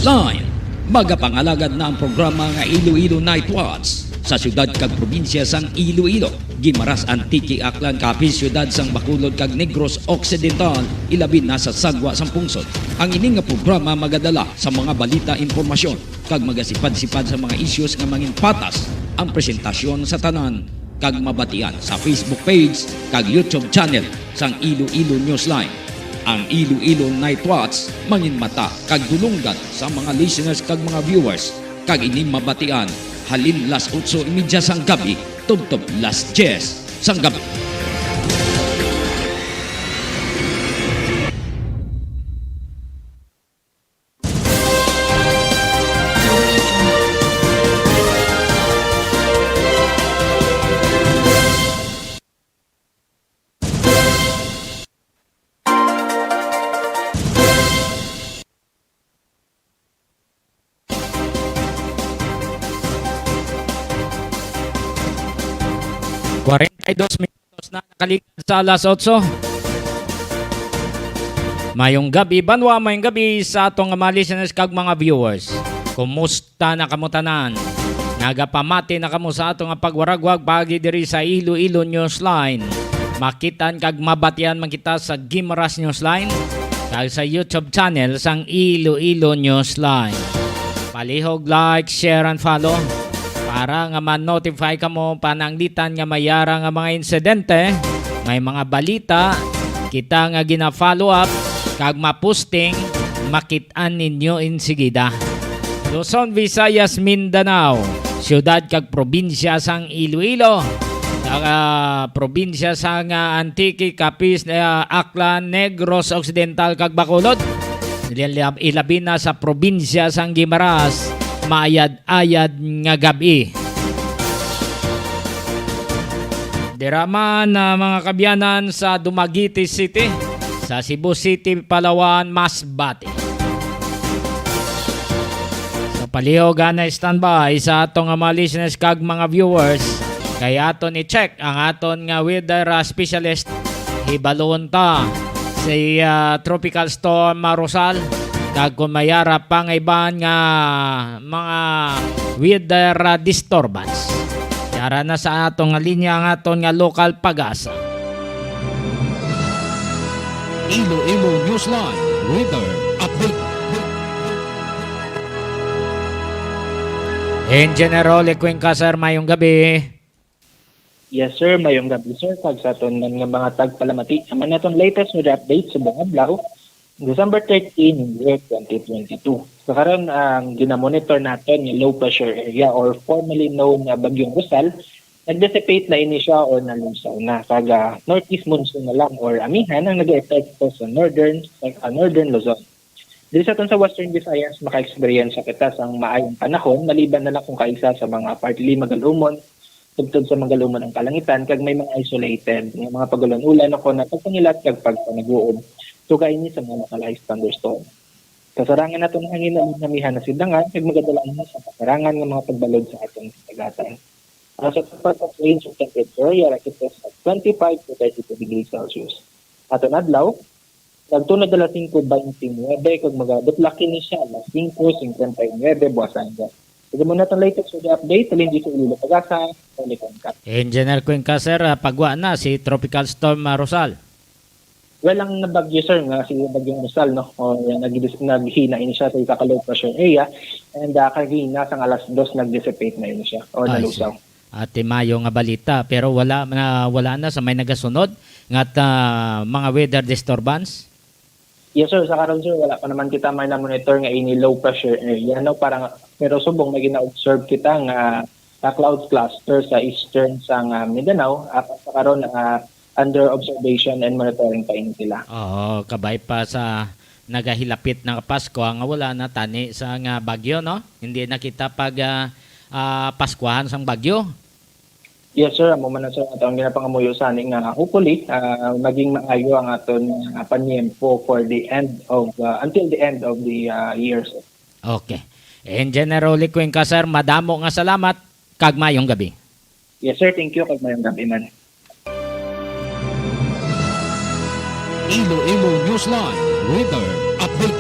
Iloilonewsline. Magapangalagad na ang programa nga Iloilo Night Watch sa syudad kag probinsya sang Iloilo. Gimaras Antique Aklan kapis syudad sang Bacolod kag Negros Occidental ilabi na sa sagwa sang pungsod. Ang ini nga programa magadala sa mga balita, impormasyon kag magasipad-sipad sa mga issues nga mangin patas ang presentasyon sa tanan kag mabatian sa Facebook page kag YouTube channel sang Iloilo Newsline. Ang Iloilo Night Watch mangin mata kag dulunggan sa mga listeners kag mga viewers kag ini mabatian halin las 8:30 sang gabi tubtob las 10 sang gabi. Minutos na nakalikan sa alas 8. Mayong gabi, banwa, mayong gabi sa atong mga listeners kag mga viewers. Kumusta na kamo tanan? Nagapamati na kamo sa atong pagwaragwag pagi diri sa Iloilo Newsline. Makitan kag mabatian man kita sa Gimaras Newsline kag sa YouTube channel sang Iloilo Newsline. Palihog like, share and follow para nga ma-notify ka mo pananglitan nga mayara nga mga insidente, may mga balita, kita nga gina-follow up, kag ma-posting, makitaan ninyo insigida. Luzon, Visayas, Mindanao, syudad kag probinsya sang Iloilo, probinsya sang Antique, Capiz, Aklan, Negros Occidental kag Bacolod, ilabi na sa probinsya sang Guimaras, maayad-ayad nga gabi. Diraman na mga kabyanan sa Dumaguete City, sa Cebu City, Palawan, Masbate. Sa palihog na standby sa atong mga listeners kag mga viewers, kay aton i-check ang aton nga weather specialist. Hibalon ta si Tropical Storm Rosal. Kag kung mayara pang iban nga mga weather disturbance. Yara na sa atong linya ang aton nga local pag-asa. Iloilo Newsline Weather Update. Engineer Cuenca, sir, mayong gabi. Yes sir, mayong gabi sir. Kag sa aton nga mga tagpalamati. Aman natong latest weather update sa Bangablaw. December 13, year 2022. So karon ang ginamonitor natin yung low pressure area or formerly known na Bagyong Rosal, nag-dissipate na ini siya or nalusaw na. Kaga northeast monsoon na lang or amihan ang nag-effect po sa northern Luzon. Dito sa sa Western Visayas, maka-experience kita sa maayong panahon, maliban na lang kung kaisa sa mga partly magalumon, tugtog sa magalumon ang kalangitan, kag may mga isolated, mga pagulan-ulan ako na pagpangilat kag pagpanaguod. So kaya niya sa mga localized thunderstorm. Kasarangan nato ng hangin na namihan na sidangan, kag magadalaan na sa kasarangan ng mga pagbalod sa atong sagatan. Sa tapat of range of temperature, yara kita sa 25 to 32 degrees Celsius. Aton adlaw, nagtunod alas 5:29, kag magadutlaki ni siya alas 5:59 buwasan dyan. Sige muna itong latest with the update, talin dito Iloilo Pag-asa, Engineer Cuenca, sir, pagwa na si Tropical Storm Rosal. Well, ang nabagyo sir nga si Bagyong Rosal, no? O naghina ini siya sa low pressure area and kagina sa alas 2 nag-dissipate na ini siya o nalusaw. At mayo nga balita pero wala na sa may nagasunod ngat mga weather disturbance. Yes sir, sa karon sir wala pa naman kita may na-monitor nga ini low pressure area, no? Parang pero subong may gina-observe kita nga cloud cluster sa eastern sang Mindanao at sa karon under observation and monitoring pa ini sila. Oo, kabay pa sa nagahilapit na Pasko nga wala na tani sa nga bagyo, no? Hindi na kita pag Paskwahan sang bagyo. Yes sir, amo man na sir atong ginapangamuyo sa ani nga hopefully maging maayo ang aton panyempo for the end of until the end of the year. Sir. Okay. Engineer Cuenca, sir, madamo nga salamat kag mayong gabi. Yes sir, thank you kag mayong gabi man. Iloilonewsline Weather Update.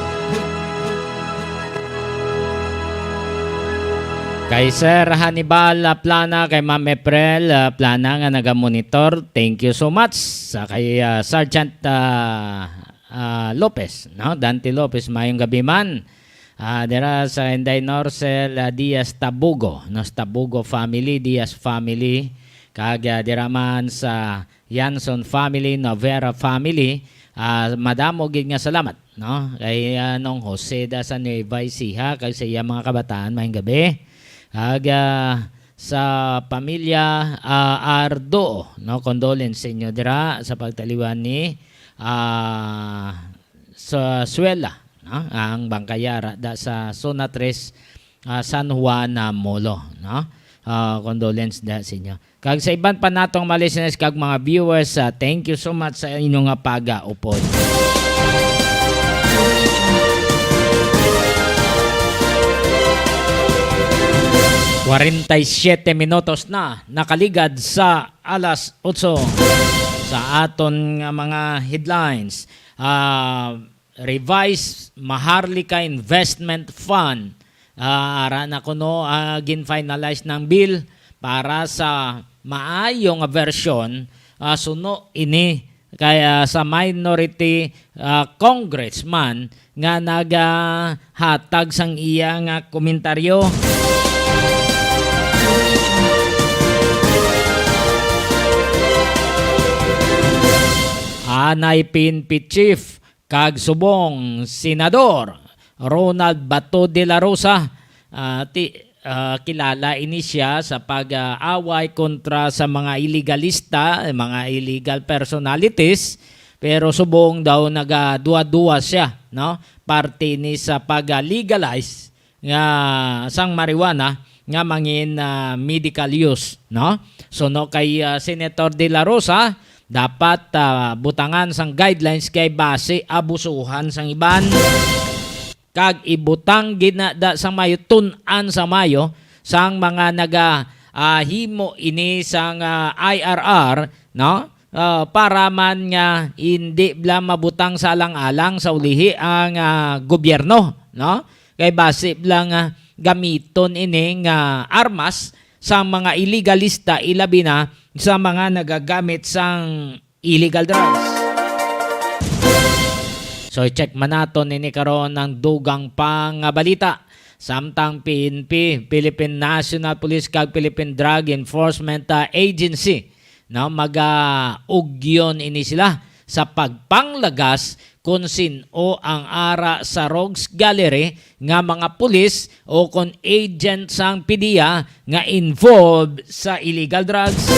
Kay Sir Hannibal Plana, kay Ma'am April Plana nga naga-monitor. Thank you so much. Sa kay Sergeant Lopez, no? Dante Lopez, mayong gabi man. Dira sa Inday Norcel Diaz Tabugo, no? Tabugo family, Diaz family. Kag dira man sa Yanson family, Novera family. Madamo gid nga salamat, no? Kay nong Jose da sa Nueva Ecija, kay sa iya mga kabataan mayong gabi. Sa pamilya Ardo, no, condolence sa inyo dira sa pagtaliwan ni sa Suela, no, ang bangkayara da sa Zona 3 San Juan Molo, no. Condolence da sa inyo. Kag sa iban pa natong mga listeners kag mga viewers, thank you so much sa inyong pag-upod. 47 minutos na nakaligad sa alas 8 sa aton nga mga headlines. Revised Maharlika Investment Fund. Ara na kuno gin-finalize ng bill para sa maayong version suno ini kaya sa minority congressman nga nagahatag sang iya nga komentaryo. Anay PNP Chief kag subong Senador Ronald Bato de la Rosa, kilala ini siya sa pag-away kontra sa mga illegalista, mga illegal personalities, pero subong daw nagadua-dua siya, no? Parte ni sa pag-legalize nga sang marijuana nga mangin medical use, no? So no kay Senator de la Rosa dapat butangan sang guidelines kay base abusuhan sang iban kag ibutang ginada sang mayo tun-an sa mayo sang mga himo ini sang IRR, no, para man nga hindi bla mabutang sa alang-alang sa ulihi ang gobyerno, no, kay base bla gamiton ini nga armas sa mga illegalista, ilabi na sa mga nagagamit sang illegal drugs. So check man naton ini karon ng dugang pang balita. Samtang PNP, Philippine National Police kag Philippine Drug Enforcement Agency, no, mag-ugyon ini sila sa pagpanglagas kung sino ang ara sa Rogues Gallery nga mga pulis o kung agent sang PDEA nga involved sa illegal drugs.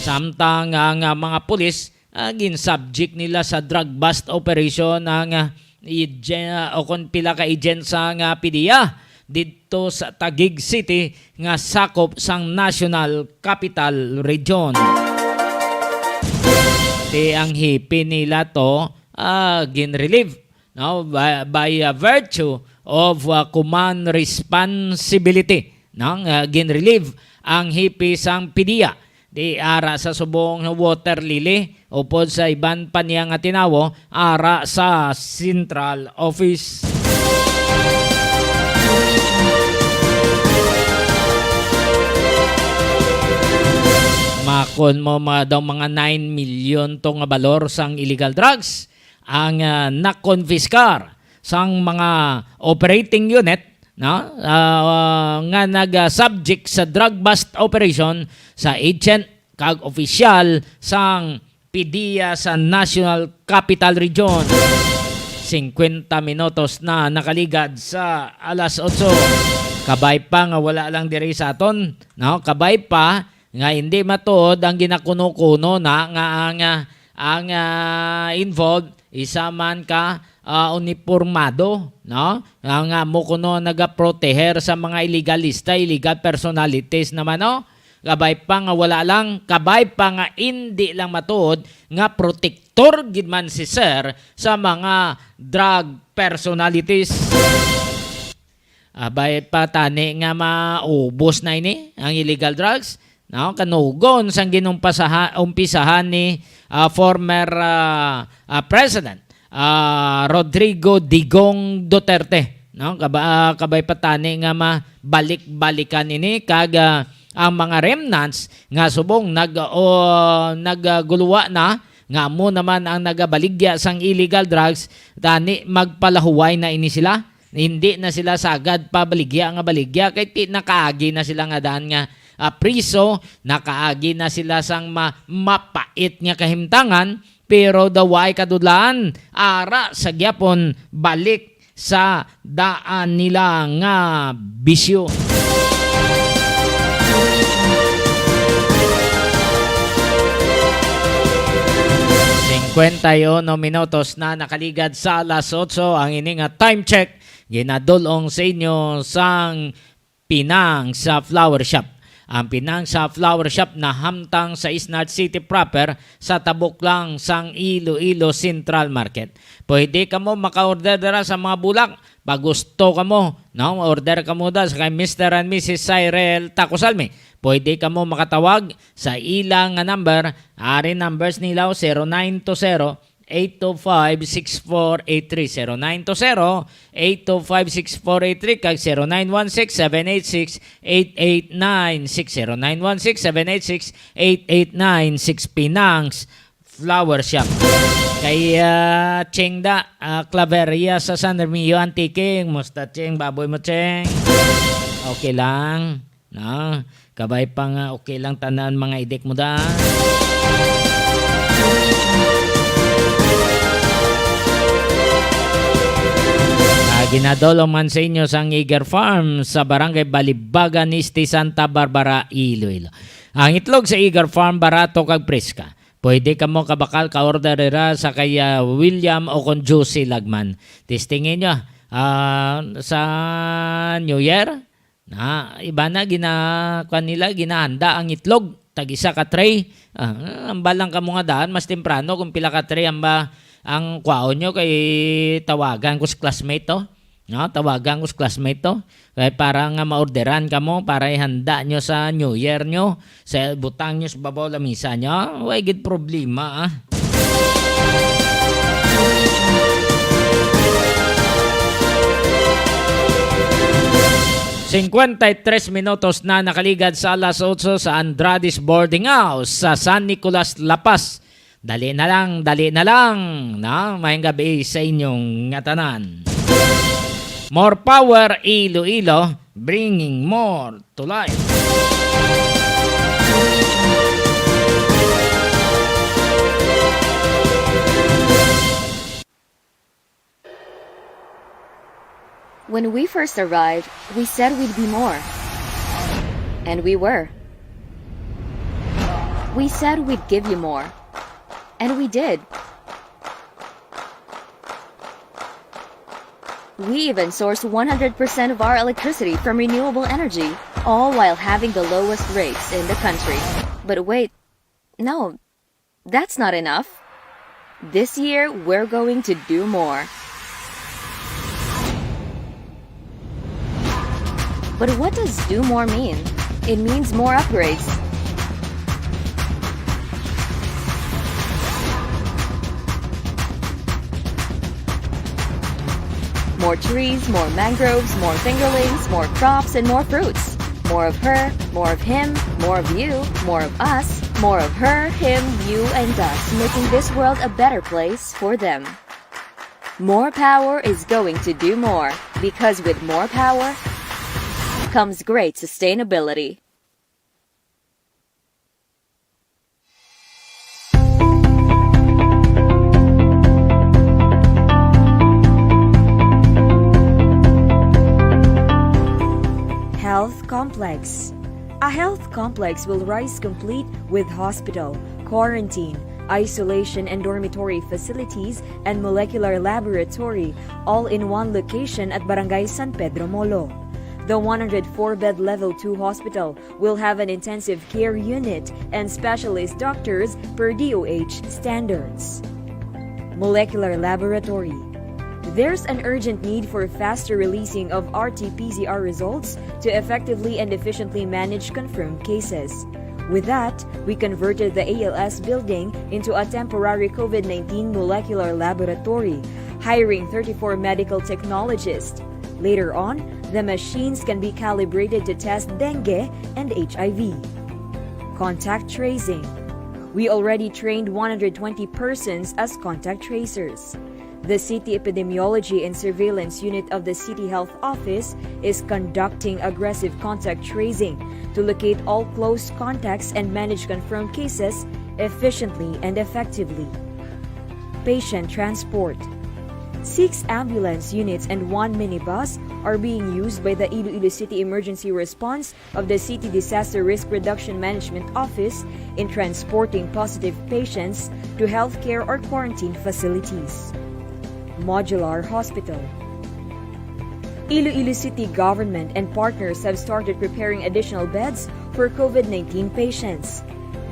Samtang ang mga pulis gin-subject nila sa drug bust operation ang o kung pila ka agent sang PDEA dito sa Taguig City nga sakop sang National Capital Region. Ang hipi nila to gin-relieve, no, by virtue of command responsibility, no, gin-relieve ang hipi sang PDEA di ara sa subong water lily upod sa iban pa niya nga tinawo ara sa Central Office. Makon mo daw mga 9 million to nga balor sang illegal drugs ang nakonfiskar sang mga operating unit, no, nga nag-subject sa drug bust operation sa agent kag opisyal sang PDEA sa National Capital Region. 50 minutos na nakaligad sa alas 8. Kabay pa nga wala lang diri sa aton, no, kabay pa nga hindi matuod ang ginakuno-kuno na nga ang involved isa man ka uniformado, no, nga mo kuno nagaproteher sa mga illegalista, illegal personalities naman, no. Kabay pa nga wala lang, kabay pa nga hindi lang matuod nga protector gid man si sir sa mga drug personalities. Abay pa tani nga maubos na ini ang illegal drugs, no, kanugon sang umpisahan ni former President Rodrigo Digong Duterte, no? Kabay patani nga mabalik-balikan ini kag ang mga remnants nga subong nagguluwa na nga mo naman ang nagabaligya sang illegal drugs tani magpalahuway na ini sila. Hindi na sila sagad pabaligya nga baligya kay ti nakaagi na sila nga daan nga priso, nakaagi na sila sang mapait nga kahimtangan pero daway kadulaan ara sa gyapon balik sa daan nila nga bisyo. Kwentayo minutos na nakaligad sa alas 8 ang ini nga time check ginadulong sa inyo sang Pinang sa Flower Shop. Ang Pinang sa Flower Shop na hamtang sa Isnard City proper sa tabok lang sang Iloilo Central Market. Pwede ka mo maka-order dara sa mga bulak. Pag gusto ka mo, no, order ka mo da sa kay Mr. and Mrs. Cyril Tacosalme. Pwede ka mo makatawag sa ilang nga number. Ari numbers nila 0920-825-6483. 0920-825-6483 kag 0916-786-8896. 0916-786-8896 Pinang's Flower Shop. Kay Chengda Claveria sa San Remillo Antique. Musta Cheng? Baboy mo Cheng? Okay lang. No? Kabay pang okay lang tanan mga idek mo da. Ginadolo man sa inyo sang Eager Farm sa Barangay Balibagan, Este, Santa Barbara, Iloilo. Ang itlog sa Eager Farm barato kag preska. Pwede ka mo kabakal ka-order sa kaya William o kon Josie Lagman. Testingin nyo sa New Year. Iba na nila ginahanda ang itlog. Tag-isa ka tray. Ang balang ka mga daan. Mas temprano kung pila ka tray ang kwaon nyo kay tawagan ko sa classmate to. No, tawagan ko sa classmate to. Kaya para nga maorderan ka mo para ihanda nyo sa New Year nyo. Sa butang nyo sa babaw lamisa nyo. Huwag gid problema 53 minutos na nakaligad sa alas 8 sa Andrades Boarding House sa San Nicolas, La Paz. Dali na lang. Mayang gabi sa inyong ngatanan. More power Iloilo, bringing more to life. When we first arrived, we said we'd be more. And we were. We said we'd give you more. And we did. We even sourced 100% of our electricity from renewable energy, all while having the lowest rates in the country. But wait, no, that's not enough. This year, we're going to do more. But what does do more mean? It means more upgrades. More trees, more mangroves, more fingerlings, more crops, and more fruits. More of her, more of him, more of you, more of us, more of her, him, you, and us, making this world a better place for them. More power is going to do more, because with more power comes great sustainability. Health complex. A health complex will rise complete with hospital, quarantine, isolation and dormitory facilities, and molecular laboratory, all in one location at Barangay San Pedro Molo. The 104-bed Level 2 hospital will have an intensive care unit and specialist doctors per DOH standards. Molecular laboratory. There's an urgent need for faster releasing of RT-PCR results to effectively and efficiently manage confirmed cases. With that, we converted the ALS building into a temporary COVID-19 molecular laboratory, hiring 34 medical technologists. Later on, the machines can be calibrated to test dengue and HIV. Contact tracing. We already trained 120 persons as contact tracers. The City Epidemiology and Surveillance Unit of the City Health Office is conducting aggressive contact tracing to locate all close contacts and manage confirmed cases efficiently and effectively. Patient transport. 6 ambulance units and 1 minibus are being used by the Iloilo City Emergency Response of the City Disaster Risk Reduction Management Office in transporting positive patients to healthcare or quarantine facilities. Modular Hospital. Iloilo City government and partners have started preparing additional beds for COVID-19 patients.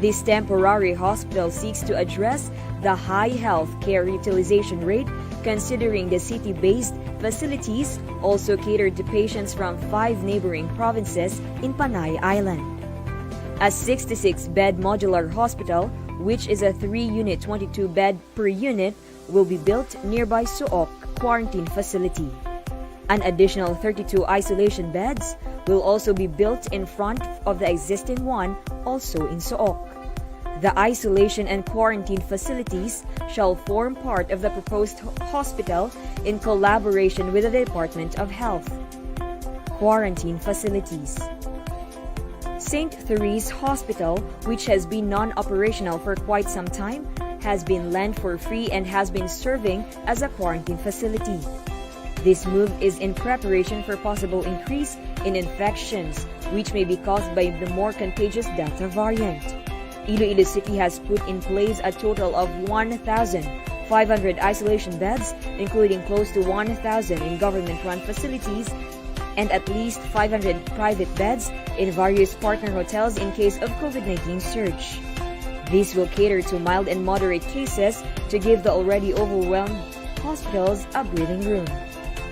This temporary hospital seeks to address the high health care utilization rate, considering the city-based facilities also cater to patients from 5 neighboring provinces in Panay Island. A 66-bed modular hospital, which is a 3-unit 22-bed per unit, will be built nearby Suoc quarantine facility. An additional 32 isolation beds will also be built in front of the existing one, also in Suoc. The isolation and quarantine facilities shall form part of the proposed hospital in collaboration with the Department of Health. Quarantine facilities. St. Therese Hospital, which has been non-operational for quite some time, has been lent for free and has been serving as a quarantine facility. This move is in preparation for possible increase in infections, which may be caused by the more contagious Delta variant. Iloilo City has put in place a total of 1,500 isolation beds, including close to 1,000 in government-run facilities and at least 500 private beds in various partner hotels in case of COVID-19 surge. This will cater to mild and moderate cases to give the already overwhelmed hospitals a breathing room.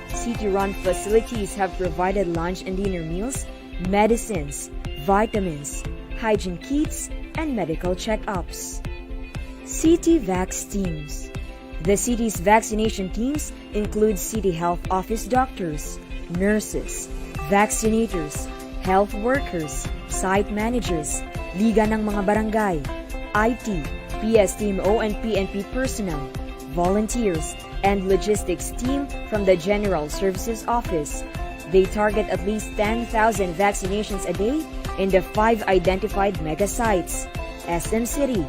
City-run facilities have provided lunch and dinner meals, medicines, vitamins, hygiene kits, and medical checkups. City Vax teams. The city's vaccination teams include City Health Office doctors, nurses, vaccinators, health workers, site managers, Liga ng mga barangay, IT, PSTMO and PNP personnel, volunteers, and logistics team from the General Services Office. They target at least 10,000 vaccinations a day in the 5 identified mega sites: SM City,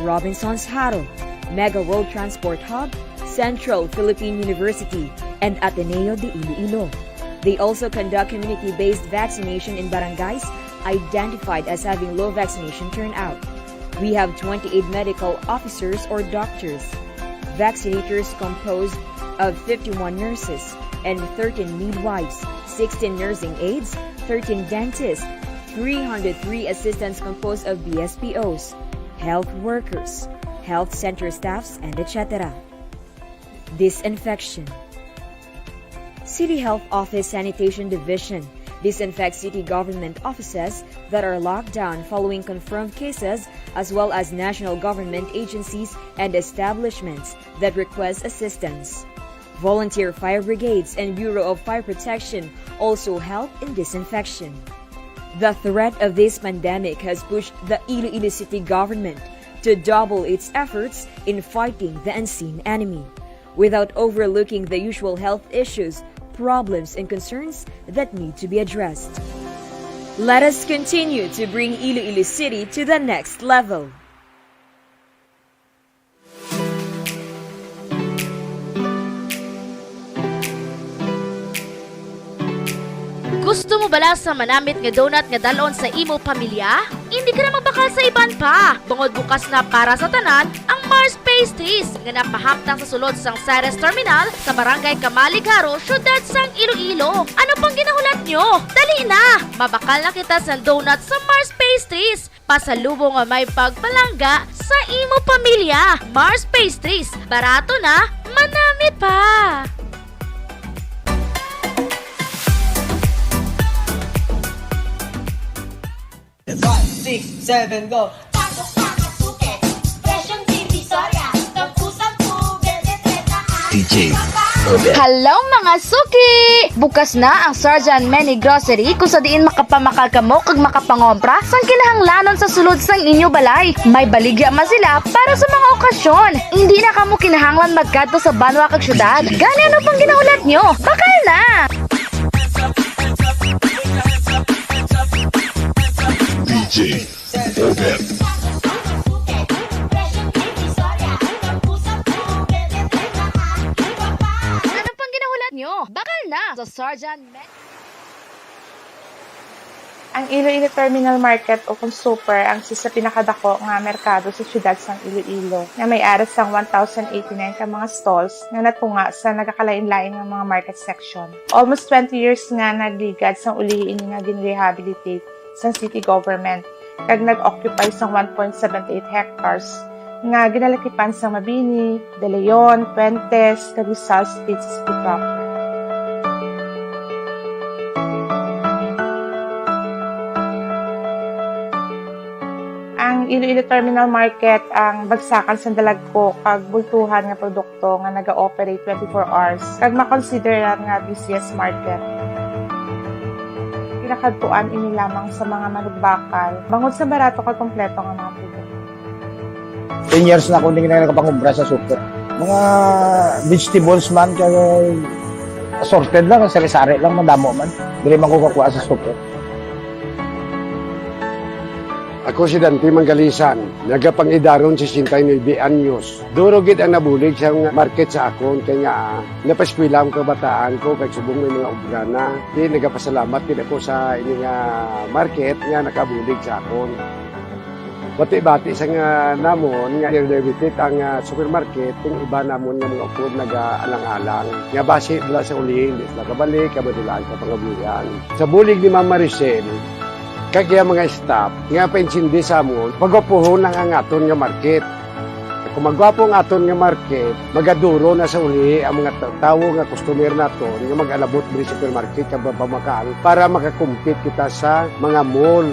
Robinson's Haro, Mega Road Transport Hub, Central Philippine University, and Ateneo de Iloilo. They also conduct community-based vaccination in barangays identified as having low vaccination turnout. We have 28 medical officers or doctors, vaccinators composed of 51 nurses and 13 midwives, 16 nursing aides, 13 dentists, 303 assistants composed of BSPOs, health workers, health center staffs, and etc. Disinfection. City Health Office Sanitation Division disinfects city government offices that are locked down following confirmed cases, as well as national government agencies and establishments that request assistance. Volunteer fire brigades and Bureau of Fire Protection also help in disinfection. The threat of this pandemic has pushed the Iloilo City government to double its efforts in fighting the unseen enemy, without overlooking the usual health issues, problems, and concerns that need to be addressed. Let us continue to bring Iloilo City to the next level. Gusto mo bala sa manamit nga donut nga dalon sa imo pamilya? Hindi ka na mabakal sa iban pa. Bungod bukas na para sa tanan ang Mars Pastries nga napahamtang sa sulod sang Ceres Terminal sa Barangay Kamaligaro, syudad sang Iloilo. Ano pang ginahulat nyo? Dali na! Mabakal na kita sa donut sa Mars Pastries. Pasalubong nga may pagpalangga sa imo pamilya. Mars Pastries. Barato na, manamit pa! 5, 6, 7, go! Tacos na kasuke, presyong divisoria, tagpusang tubig, letreta, DJ Hello mga suki! Bukas na ang Sarjan Many Grocery kung sa diin makapamakal kamo kag makapangompra sang kinahanglanon sa sulod sang inyo balay. May baligya man sila para sa mga okasyon. Hindi na kamo kinahanglan magkadto sa banwa kag syudad. Gani ano pang ginahulat nyo? Bakal na! DJ Robert. Ano pang ginahulat nyo? Bakal na! Sa Sarjan Ang Iloilo Terminal Market o kung super ang isa sa pinakadako nga merkado sa siyudad sang Iloilo na may aras sang 1,089 ka mga stalls nga natunga sa nagakalain-lain nga mga market section. Almost 20 years nga nagligad sang ulihin nga ginrehabilitate sa city government kag nag-occupy sang 1.78 hectares nga ginalakipan sang Mabini, De Leon, Puentes, kag Rizal State City proper. Ang Iloilo Terminal Market ang bagsakan sa dalagko kag bultuhan nga produkto nga naga-operate 24 hours kag makonsideran nga busiest market. Pinakadtuan ini lamang sa mga manugbakal bangod sa barato kag kompleto nga mga produkto. 10 years na ako hindi na nakapangumbra sa super. Mga vegetables man kag assorted lang, sari-sari lang, madamo man. Dili man ko kakuha sa super. Ako si Dante Manggalisan, nagapangidaron 69 anyos. Duro gid ang nabulig sa market sa akon kaya napaskwela ang kabataan ko kay subong may mga ubrana. Di nagapasalamat gid ako sa ini nga market nga nakabulig sa akon. Bati-bati sa nga namon nga i-revisit ang supermarket kung iba namon nga mga upod nag-alang-alang. Nga base dila sa uling, di sila kabalik, kabadulaan ka pangabuyan. Sa bulig ni Mama Maricel, kaya mga staff, nga painsindi sa amon, pagwapuhon lang ang aton nga market. Kung magwapo ang aton nga market, magaduro na sa uli ang mga tawo nga customer naton nga mag-alabot diri sa supermarket kabang pamakaan para makakumpit kita sa mga mall.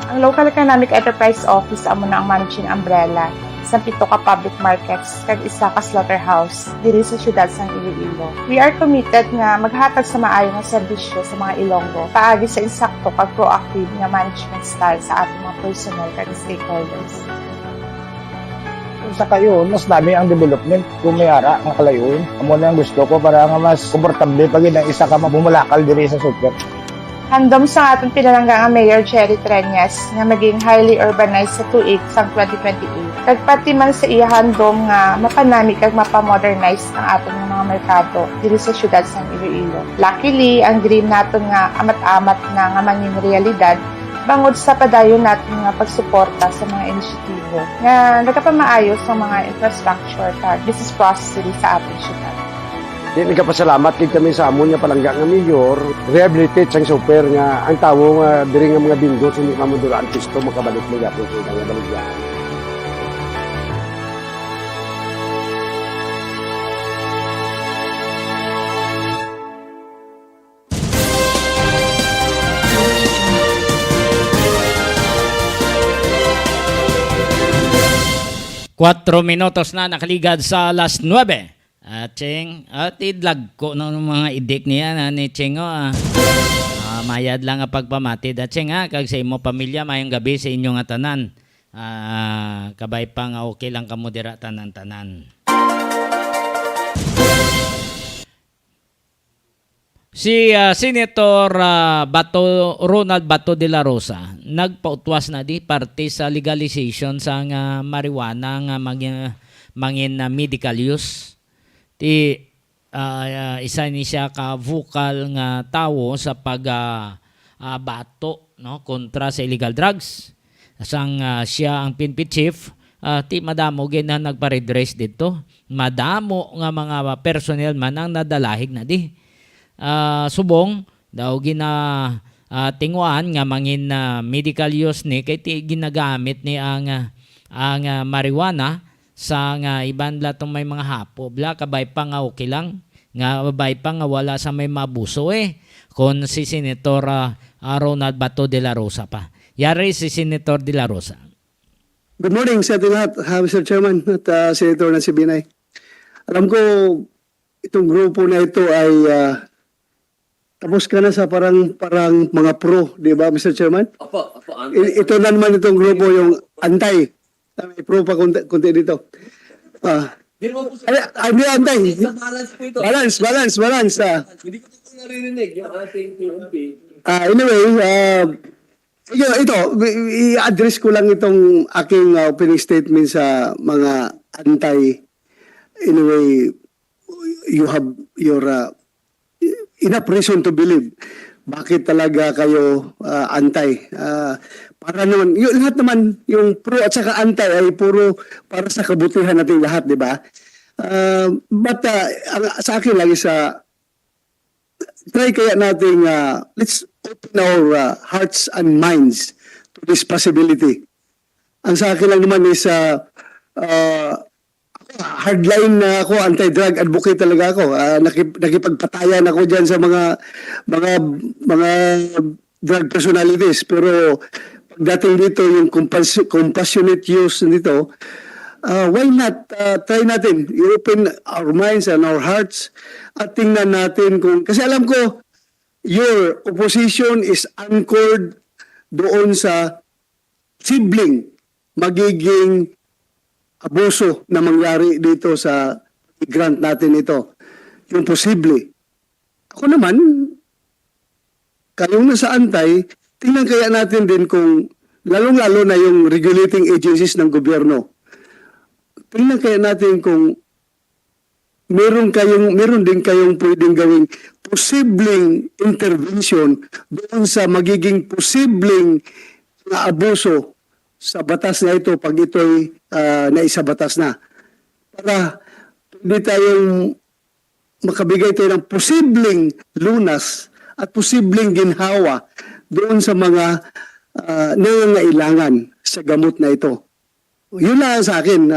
Ang Local Economic Enterprise Office amo na ang managing umbrella sa 7 ka public markets kag isa ka slaughterhouse diri sa siyudad sang Iloilo. We are committed nga maghatag sa maayo nga serbisyo sa mga Ilonggo paagi sa insakto kag proactive nga management style sa ating mga personnel kag stakeholders. Sa kayo, mas dami ang development kung may ara ang kalayon. Amo na ang gusto ko para nga mas komportable pag ang isa ka mabumalakal diri sa super. Handom sa ating pinalangga nga Mayor Jerry Treñas nga maging highly urbanized sa tuig sang 2028. Kag pati man sa iya handom nga mapanami kag mapamodernize ang ating mga merkado diri sa siyudad sang Iloilo. Luckily, ang dream naton nga amat-amat na nga manging realidad bangod sa padayon natin nga pagsuporta sa mga inisyatibo nga nagapamaayos sa mga infrastructure kag business process diri sa ating siyudad. Di nagapasalamat kay kami sa amon nga palangga nga mayor, rehabilitate sang super nga ang tawo nga diri nga mga bindot hindi mamuduraan pisto makabalik mo yapon sa nga baligyan. Cuatro minutos na nakaligad sa alas 9. Cheng, idlag ko ng mga idik niya na ni Cheng. Mayad lang ang pagpamatid. Cheng, kag sa imo pamilya, mayong gabi sa inyong tanan. Kabay pa nga okay lang kamo dira tanan-tanan. Si Senator Ronald Bato de la Rosa nagpautwas na di parte sa legalization sa marijuana nga mangin medical use. Isa ni siya ka vocal nga tawo sa bato no kontra sa illegal drugs. Sang siya ang PNP chief, madamo gid na nagpa-redress dito. Madamo nga mga personnel man ang nadalahig na di. Subong daw tinguan nga mangin medical use ni kay ginagamit ni ang marijuana sa nga iban latong may mga hapo bla kabay pa nga okay lang nga babay pa nga wala sa may mabuso kon si Senator Ronald Bato de la Rosa pa. Yari si Senator de la Rosa. Good morning sa ating lahat, Mr. Chairman at Senator Nancy Binay. Alam ko itong grupo na ito ay tapos ka na sa parang mga pro, di ba, Mr. Chairman? Opo, Ito na naman itong grupo, yung anti. May pro pa kunti dito. Hindi mo po Hindi anti. balance po ito. Balance. Hindi ko po naririnig yung ating PNP. Anyway, ito, i-address ko lang itong aking opening statement sa mga anti. Anyway, you have your enough reason to believe. Bakit talaga kayo anti? Para naman, lahat naman, yung pro at saka anti ay puro para sa kabutihan natin lahat, di ba? But sa akin lang is, try kaya natin, let's open our hearts and minds to this possibility. Ang sa akin lang naman is, hardline na ako, anti-drug advocate talaga ako. Nakipagpatayan ako diyan sa mga drug personalities. Pero pagdating dito yung compassionate use nito, why not try natin i-open our minds and our hearts at tingnan natin kung, kasi alam ko your opposition is anchored doon sa sibling magiging abuso na mangyari dito sa grant natin ito. Yung posible. Ako naman, kayong nasa antay, tingnan kaya natin din kung, lalong-lalo na yung regulating agencies ng gobyerno, tingnan kaya natin kung meron din kayong pwedeng gawing posibleng intervention doon sa magiging posibleng abuso sa batas na ito pag ito'y naisabatas na. Para hindi tayong makabigay tayo ng posibleng lunas at posibleng ginhawa doon sa mga nangangailangan sa gamot na ito. Yun lang sa akin.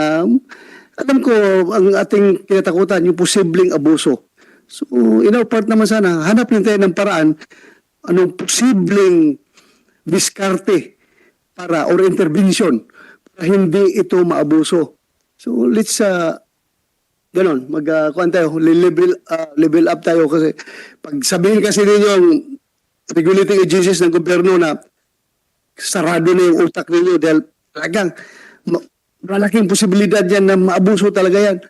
Alam ko ang ating kinatakutan, yung posibleng abuso. So, in our part naman sana, hanap din tayo ng paraan anong posibleng diskarte para or intervention para hindi ito maabuso. So let's ganon, kuan tayo, level up tayo kasi pag sabihin kasi ninyo ang regulating agencies ng gobyerno na sarado na yung utak ninyo dahil talagang malaking posibilidad yan na maabuso talaga yan.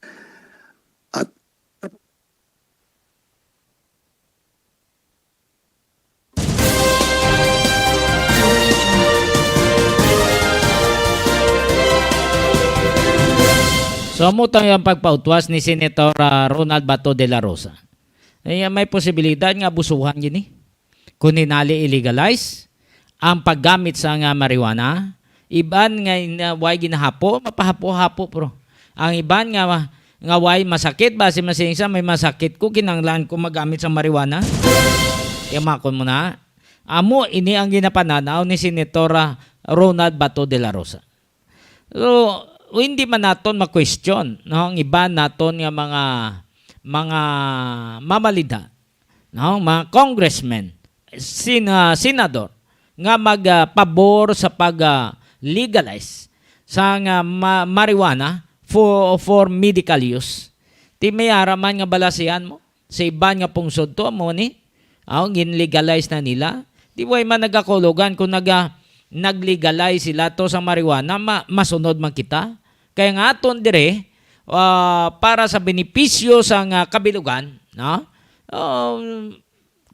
At so, mutang yung pagpautwas ni Senator Ronald Bato de la Rosa. May posibilidad nga abusuhan yun eh. Kung hinali illegalize ang paggamit sa marijuana, iban nga way ginahapo, mapahapo-hapo pro. Ang iban nga way masakit, base masingsa may masakit ko, kinanglan ko magamit sa marijuana. Yamakon mo na. Amo, ini ang ginapananaw ni Senator Ronald Bato de la Rosa. So, hindi man naton ma-question, no? Ang iba naton nga mga mamalida, no? Mga congressmen, senador nga magpabor sa pag-legalize sa marijuana for medical use. Ti mayaraman nga balasihan mo sa iban nga pungsod to mo ni gin-legalize na nila. Di way man nagakulugan kung nag-legalize sila to sa marijuana, masunod man kita. Kaya nga aton dire para sa benepisyo sa kabilugan, no?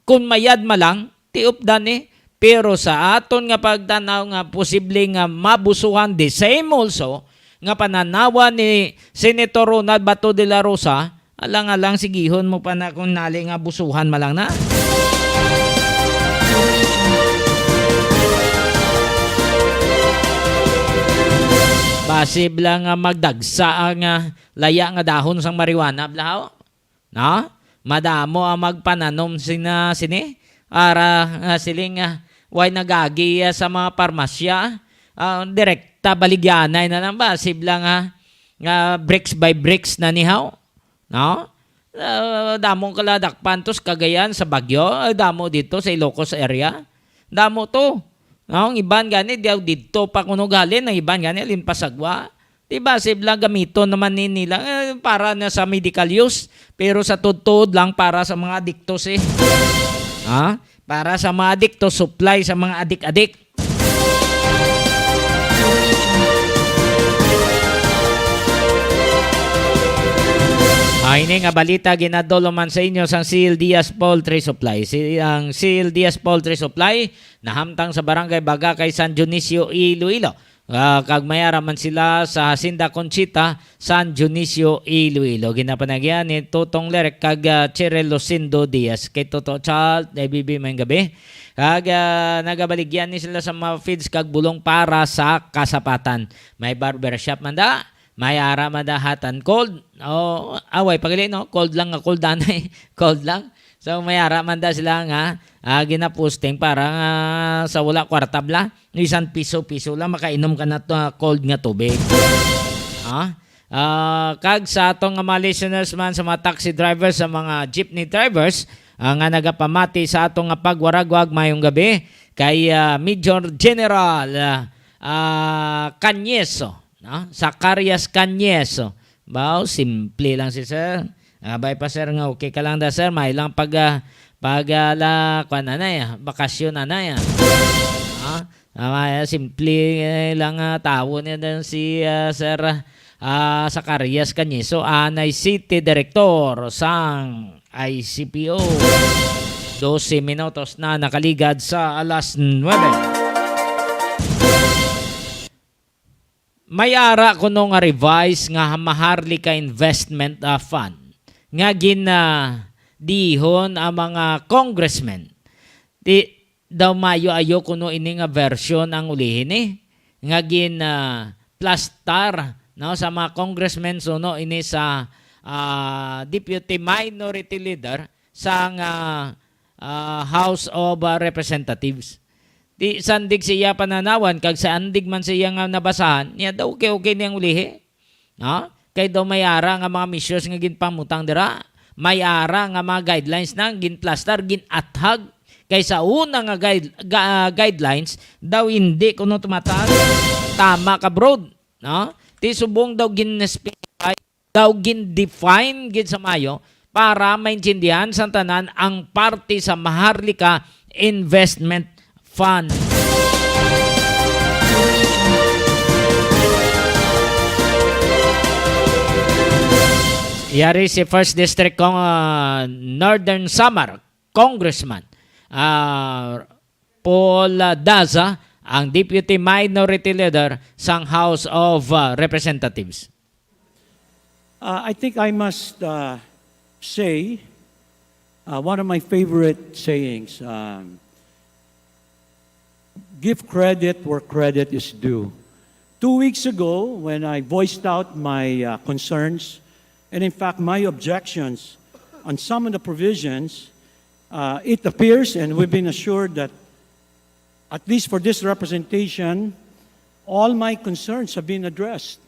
Kung mayad malang tiupdan pero sa aton nga pagtanaw nga posibleng mabusuhan the same also nga pananawa ni Senator Ronald Bato de la Rosa, alang-alang sigihon mo pa na kung nali nga busuhan malang na. Possible nga magdagsa ang laya nga dahon sang marijuana blahaw. No? Madamo ang magpananom sini para siling way nagagi sa mga parmasya. Direkta baligyanay na lang ba? Possible nga bricks by bricks na nihaw. No? Damong kaladakpan to sa Cagayan, sa Baguio. Damo dito sa Ilocos area. Damo to. Ang iban gani diaw dito pa kuno galin, ang iban gani limpasagwa. Diba, sibla gamito naman nila para na sa medical use, pero sa totoo lang para sa mga adiktos eh. Ha? Para sa mga adiktos, supply sa mga adik-adik. Ini nga balita ginadolo man sa inyo sang Seal Diaz Poultry Supply. Ang Seal Diaz Poultry Supply nahamtang sa barangay Bagakay, San Dionisio, Iloilo. Kag mayara man sila sa Hacienda Conchita, San Dionisio, Iloilo. Ginapanagyan ni Tutong Lerek kag Cheryl Lucindo Diaz. Kay Toto Child, bibi may gabi. Kag nagabaligyan ni sila sa mga feeds kag bulong para sa kasapatan. May barbershop man da. May ara madahatan cold. Away pagili no, cold lang nga cold anay. Cold lang. So may ara man da sila nga ginaposting para sa wala kwarta bla. Isang piso lang makainom ka na cold nga tubig. Kag sa atong mga listeners man sa mga taxi drivers, sa mga jeepney drivers nga nagapamati sa atong pagwaragwag mayong gabi kay Major General Canyeso. No? Zacarias Canyeso. Simple lang si sir. Bay pa sir nga okay ka lang da sir. May lang bakasyon anay. Simple lang tao niya din si sir Zacarias Canyeso. Anay City Director sang ICPO. 12 minutos na nakaligad sa alas 9. May ara ko nung revise nga Maharlika Investment Fund nga dihon ang mga congressmen. Di daw mayo-ayo kuno ini nga version ang ulihin nga plastar no sa mga congressmen suno ini sa Deputy Minority Leader sa House of Representatives. Di sandig siya pananawan kag sa andig man siya nga nabasahan niya daw okay niyang ulihi. No? Kay daw may ara nga mga measures nga ginpamutang dira, may ara nga mga guidelines na ginplaster, ginathag kay sa una nga guidelines daw hindi kuno tumatag tama ka broad, no? Ti subong daw gin-specify, daw gin-define gid sa mayo para maintindihan sa tanan ang parte sa Maharlika Investment Fund. Yari si First District Northern Samar Congressman Paul Daza ang Deputy Minority Leader sa House of Representatives. I think I must say one of my favorite sayings, give credit where credit is due. 2 weeks ago, when I voiced out my concerns, and in fact my objections on some of the provisions, it appears, and we've been assured that at least for this representation, all my concerns have been addressed.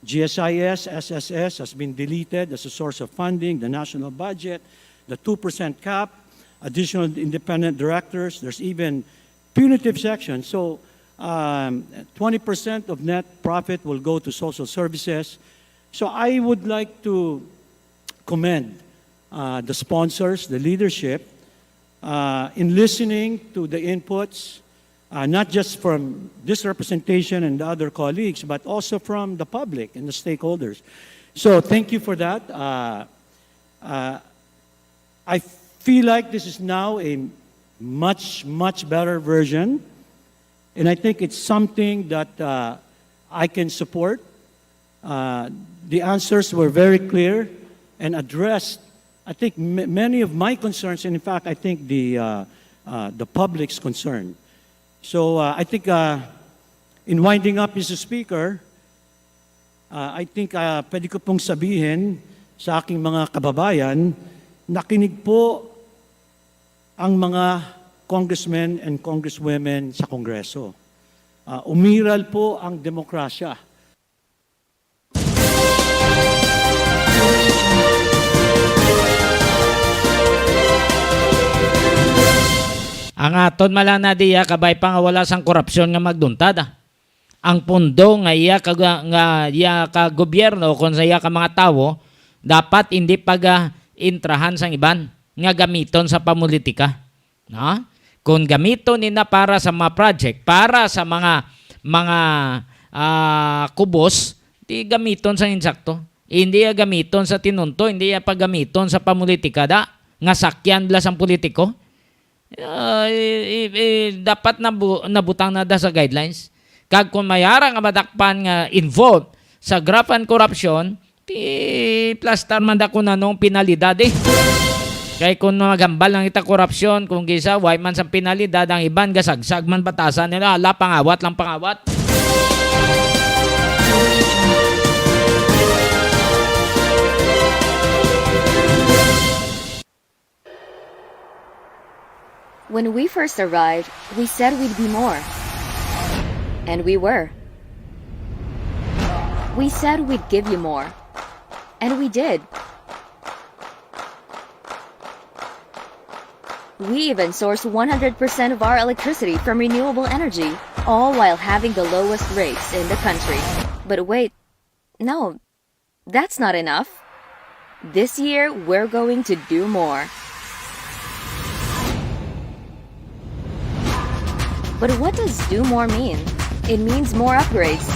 GSIS, SSS has been deleted as a source of funding, the national budget, the 2% cap, additional independent directors, there's even punitive section. So 20% of net profit will go to social services. So I would like to commend the sponsors, the leadership, in listening to the inputs, not just from this representation and the other colleagues, but also from the public and the stakeholders. So thank you for that. I feel like this is now a much better version, and I think it's something that I can support. The answers were very clear and addressed, I think, many of my concerns, and in fact, I think the public's concern. So I think in winding up, Mr. Speaker, I think pwede ko pong sabihin sa aking mga kababayan, nakinig po ang mga congressmen and congresswomen sa Kongreso. Umiral po ang demokrasya. Ang aton malana diya kabay pang wala sang korupsyon nga magduntad. ang pundo nga iya ka gobyerno kung sa iya ka mga tawo dapat hindi intrahan sang iban nga gamiton sa pamulitika, no? Kung gamiton nina para sa mga project, para sa mga kubos, di gamiton sa insakto. Hindi ya gamiton sa tinunto, hindi ya paggamiton sa pamulitika da nga sakyan blas ang politiko. Dapat nabutang na da sa guidelines. Kag kung mayara nga madakpan nga involved sa graft and corruption, ti plastar man da ko na nung pinalidad eh. Kaya kung magambal lang ita korupsyon, kung gisa, why man sa pinalidad, ang iban gasagsag man batasan nila, ala, pangawat lang pangawat. When we first arrived, we said we'd be more. And we were. We said we'd give you more. And we did. We even source 100% of our electricity from renewable energy, all while having the lowest rates in the country. But wait, no, that's not enough. This year, we're going to do more. But what does do more mean? It means more upgrades.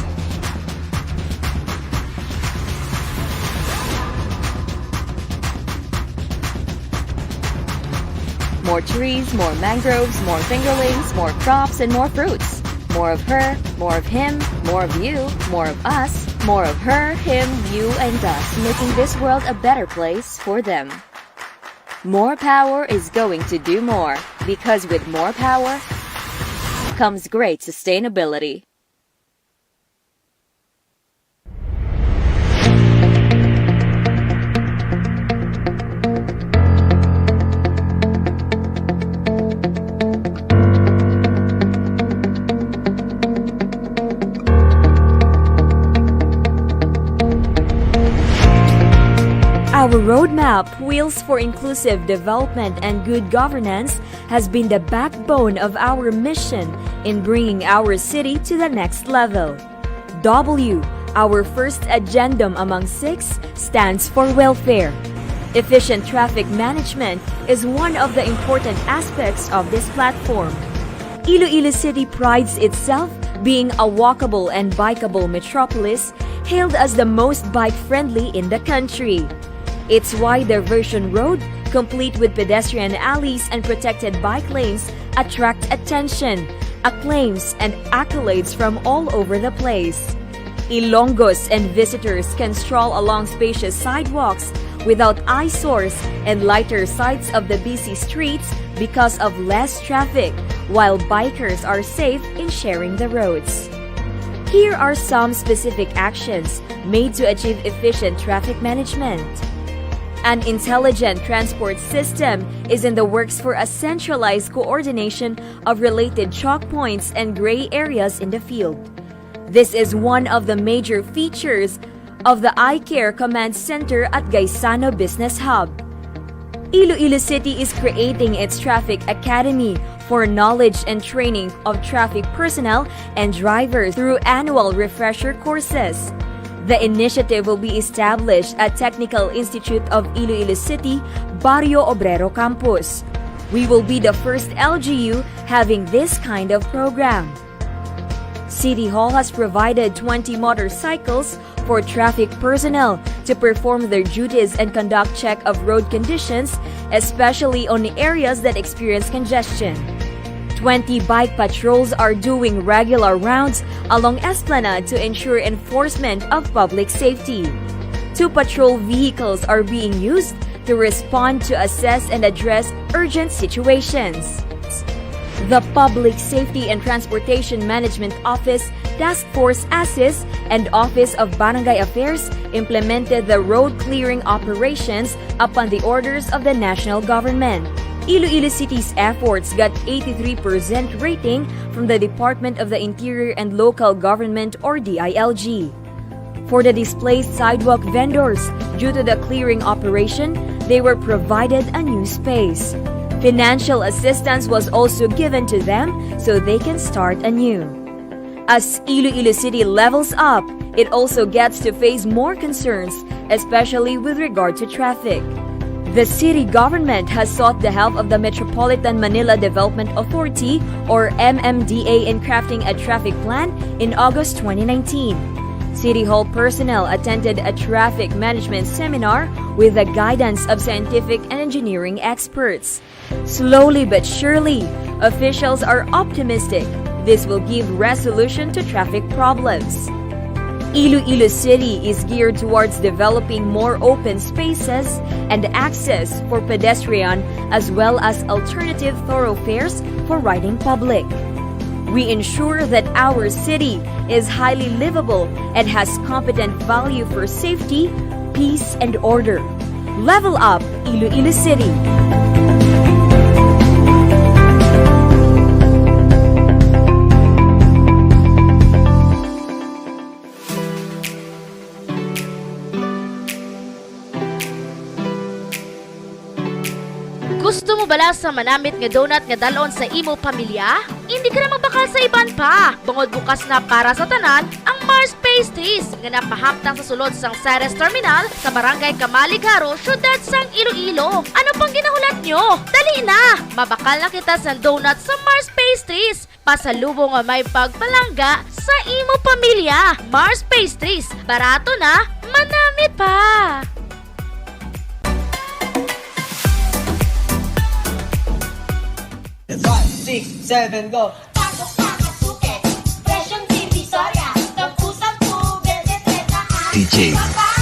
More trees, more mangroves, more fingerlings, more crops, and more fruits. More of her, more of him, more of you, more of us, more of her, him, you, and us, making this world a better place for them. More power is going to do more, because with more power comes great sustainability. Our roadmap, Wheels for Inclusive Development and Good Governance, has been the backbone of our mission in bringing our city to the next level. W, our first addendum among 6, stands for welfare. Efficient traffic management is one of the important aspects of this platform. Iloilo City prides itself being a walkable and bikeable metropolis, hailed as the most bike-friendly in the country. Its wide diversion road, complete with pedestrian alleys and protected bike lanes, attract attention, acclaims, and accolades from all over the place. Ilonggos and visitors can stroll along spacious sidewalks without eyesores and lighter sights of the busy streets because of less traffic, while bikers are safe in sharing the roads. Here are some specific actions made to achieve efficient traffic management. An intelligent transport system is in the works for a centralized coordination of related choke points and gray areas in the field. This is one of the major features of the iCare Command Center at Gaisano Business Hub. Iloilo City is creating its Traffic Academy for knowledge and training of traffic personnel and drivers through annual refresher courses. The initiative will be established at Technical Institute of Iloilo City, Barrio Obrero Campus. We will be the first LGU having this kind of program. City Hall has provided 20 motorcycles for traffic personnel to perform their duties and conduct check of road conditions, especially on areas that experience congestion. 20 bike patrols are doing regular rounds along Esplanade to ensure enforcement of public safety. 2 patrol vehicles are being used to respond to assess and address urgent situations. The Public Safety and Transportation Management Office, Task Force ASIS, and Office of Barangay Affairs implemented the road clearing operations upon the orders of the national government. Iloilo City's efforts got 83% rating from the Department of the Interior and Local Government or DILG. For the displaced sidewalk vendors, due to the clearing operation, they were provided a new space. Financial assistance was also given to them so they can start anew. As Iloilo City levels up, it also gets to face more concerns, especially with regard to traffic. The city government has sought the help of the Metropolitan Manila Development Authority, or MMDA, in crafting a traffic plan in August 2019. City Hall personnel attended a traffic management seminar with the guidance of scientific and engineering experts. Slowly but surely, officials are optimistic this will give resolution to traffic problems. Iloilo City is geared towards developing more open spaces and access for pedestrian as well as alternative thoroughfares for riding public. We ensure that our city is highly livable and has competent value for safety, peace, and order. Level up Iloilo City. Gusto mo bala sa manamit nga donut nga dalon sa imo pamilya? Hindi ka na magbakal sa iban pa. Bungod bukas na para sa tanan ang Mars Pastries nga napahamtang sa sulod sang Ceres Terminal sa Barangay Kamaligaro, syudad sang Iloilo. Ano pang ginahulat nyo? Dali na! Mabakal na kita sa donut sa Mars Pastries. Pasalubong nga may pagpalangga sa imo pamilya. Mars Pastries. Barato na, manamit pa! 6, 7, go! DJ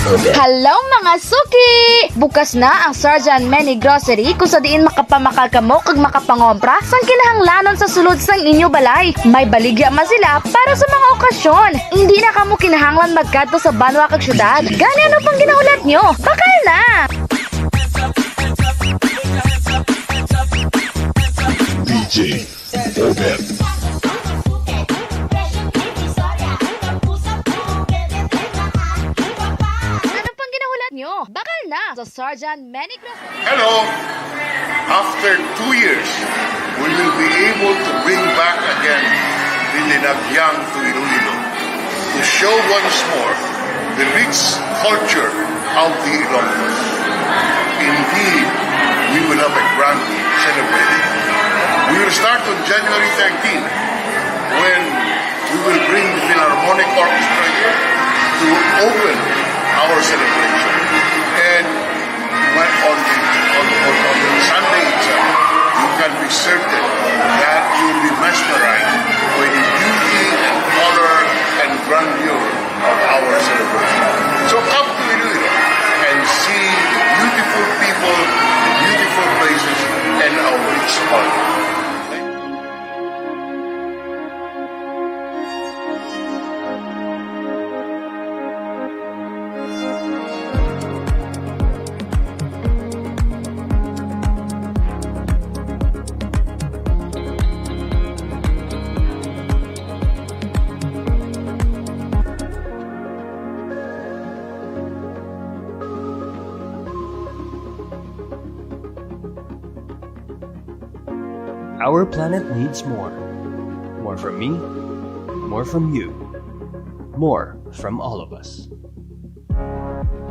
Obet. Hello mga suki! Bukas na ang Sarjan Many Grocery kung sa diin makapamakal kamo kag makapangompra sang kinahanglanon sa sulod sang inyo balay. May baligya man sila para sa mga okasyon. Hindi na kamo kinahanglan magkadto sa banwa kag syudad. Gani ano pang ginahulat nyo? Bakal na! DJ Obet. Ano pang ginahulat nyo? Bakal na sa Sarjan Many Grocery. Hello! After 2 years, we will be able to bring back again Dilinagyang to Iloilo to show once more the rich culture of the Iloilonos. Indeed, we will have a grand celebration. We will start on January 13 when we will bring the Philharmonic Orchestra here to open our celebration. And on the Sunday itself, you can be certain that you will be mesmerized by the beauty and color and grandeur of our celebration. So come to Iloilo and see the beautiful people, the beautiful places, and our rich culture. Our planet needs more. More from me, more from you, more from all of us.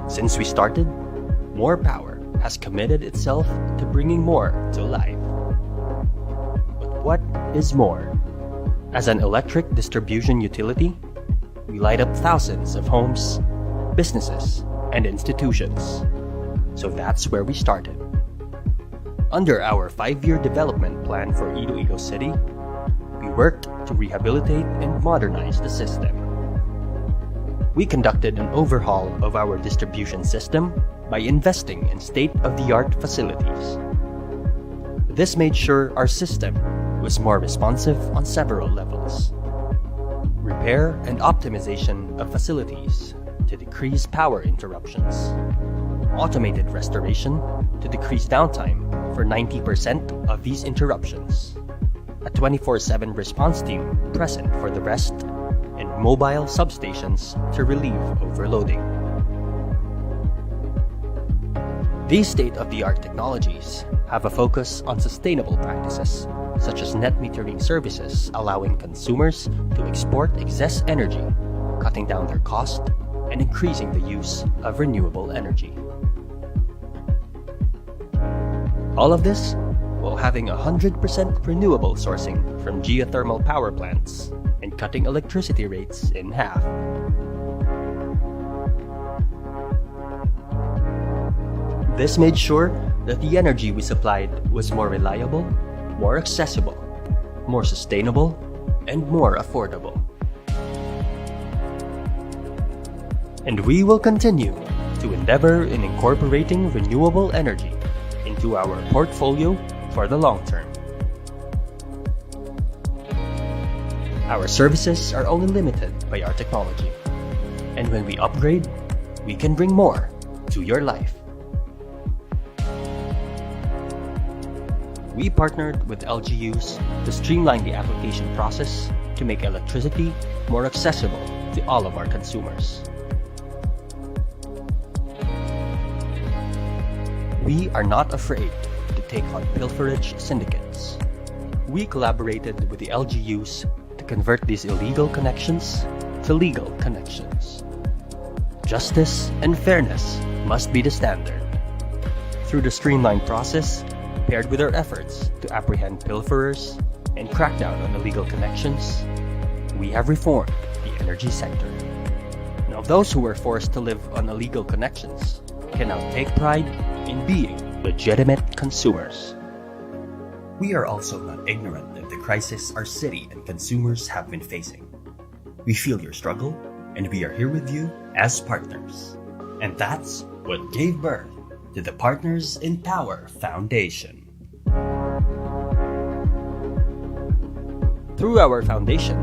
Since we started, More Power has committed itself to bringing more to life. But what is more? As an electric distribution utility, we light up thousands of homes, businesses, and institutions. So that's where we started. Under our 5-year development plan for Iloilo City, we worked to rehabilitate and modernize the system. We conducted an overhaul of our distribution system by investing in state-of-the-art facilities. This made sure our system was more responsive on several levels. Repair and optimization of facilities to decrease power interruptions. Automated restoration to decrease downtime for 90% of these interruptions. A 24/7 response team present for the rest, and mobile substations to relieve overloading. These state-of-the-art technologies have a focus on sustainable practices such as net metering services allowing consumers to export excess energy, cutting down their cost and increasing the use of renewable energy. All of this while having 100% renewable sourcing from geothermal power plants and cutting electricity rates in half. This made sure that the energy we supplied was more reliable, more accessible, more sustainable, and more affordable. And we will continue to endeavor in incorporating renewable energy into our portfolio for the long term. Our services are only limited by our technology, and when we upgrade, we can bring more to your life. We partnered with LGUs to streamline the application process to make electricity more accessible to all of our consumers. We are not afraid to take on pilferage syndicates. We collaborated with the LGUs to convert these illegal connections to legal connections. Justice and fairness must be the standard. Through the streamlined process, paired with our efforts to apprehend pilferers and crack down on illegal connections, we have reformed the energy sector. Now those who were forced to live on illegal connections can now take pride in being legitimate consumers. We are also not ignorant of the crisis our city and consumers have been facing. We feel your struggle, and we are here with you as partners. And that's what gave birth to the Partners in Power Foundation. Through our foundation,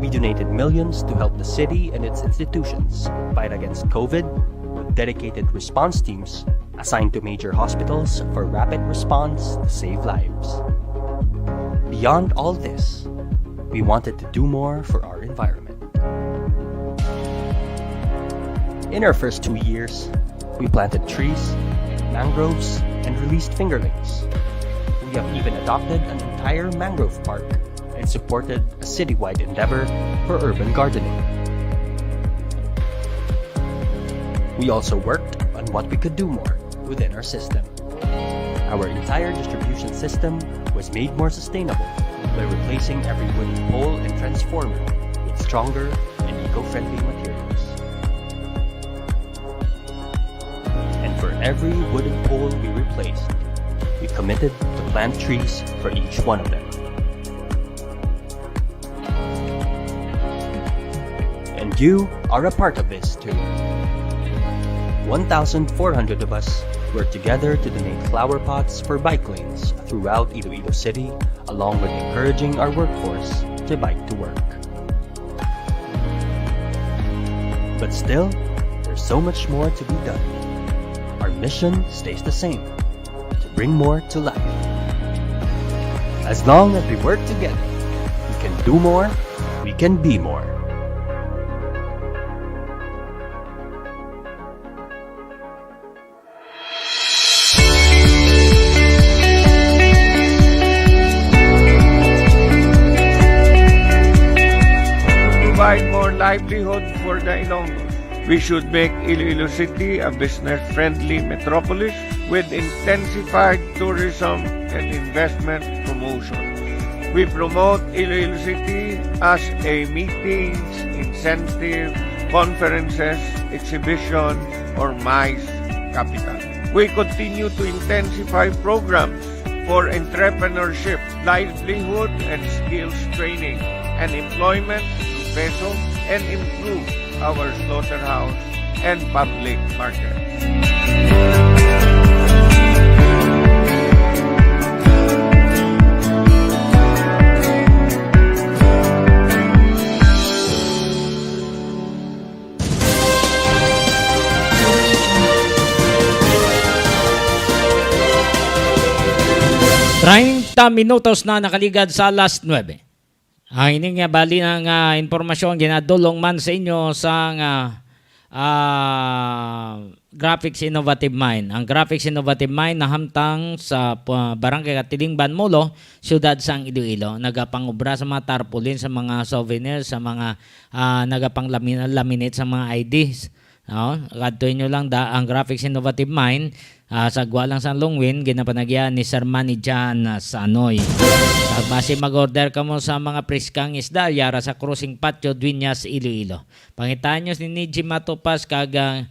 we donated millions to help the city and its institutions fight against COVID with dedicated response teams assigned to major hospitals for rapid response to save lives. Beyond all this, we wanted to do more for our environment. In our first 2 years, we planted trees, mangroves, and released fingerlings. We have even adopted an entire mangrove park and supported a citywide endeavor for urban gardening. We also worked on what we could do more within our system. Our entire distribution system was made more sustainable by replacing every wooden pole and transformer with stronger and eco-friendly materials. And for every wooden pole we replaced, we committed to plant trees for each one of them. And you are a part of this too. 1,400 of us worked together to donate flower pots for bike lanes throughout Iloilo City, along with encouraging our workforce to bike to work. But still, there's so much more to be done. Our mission stays the same, to bring more to life. As long as we work together, we can do more, we can be more. Provide more livelihood for the Ilonggos. We should make Iloilo City a business-friendly metropolis with intensified tourism and investment promotion. We promote Iloilo City as a meetings, incentive, conferences, exhibition, or MICE capital. We continue to intensify programs for entrepreneurship, livelihood and skills training, and employment peso and improve our slaughterhouse and public markets. Minutos na nakaligad sa last 9. Ang ining bali ng impormasyon ginadulong man sa inyo sa Graphics Innovative Mind. Ang Graphics Innovative Mind nahamtang sa Barangay Katiling Banmolo, siyudad sang Iloilo. Nagapangubra sa mga tarpaulin, sa mga souvenirs, sa mga nagapang-laminate sa mga IDs. No? Kadtuin nyo lang ang Graphics Innovative Mind sa Gualang San Longwin, ginapanagyan ni Sir Manny Jan Sanoy. Base mag-order ka mo sa mga priskang isda, yara sa Cruising Patio, Dueñas, Iloilo. Pangitaan nyo si Niji Matupas kagang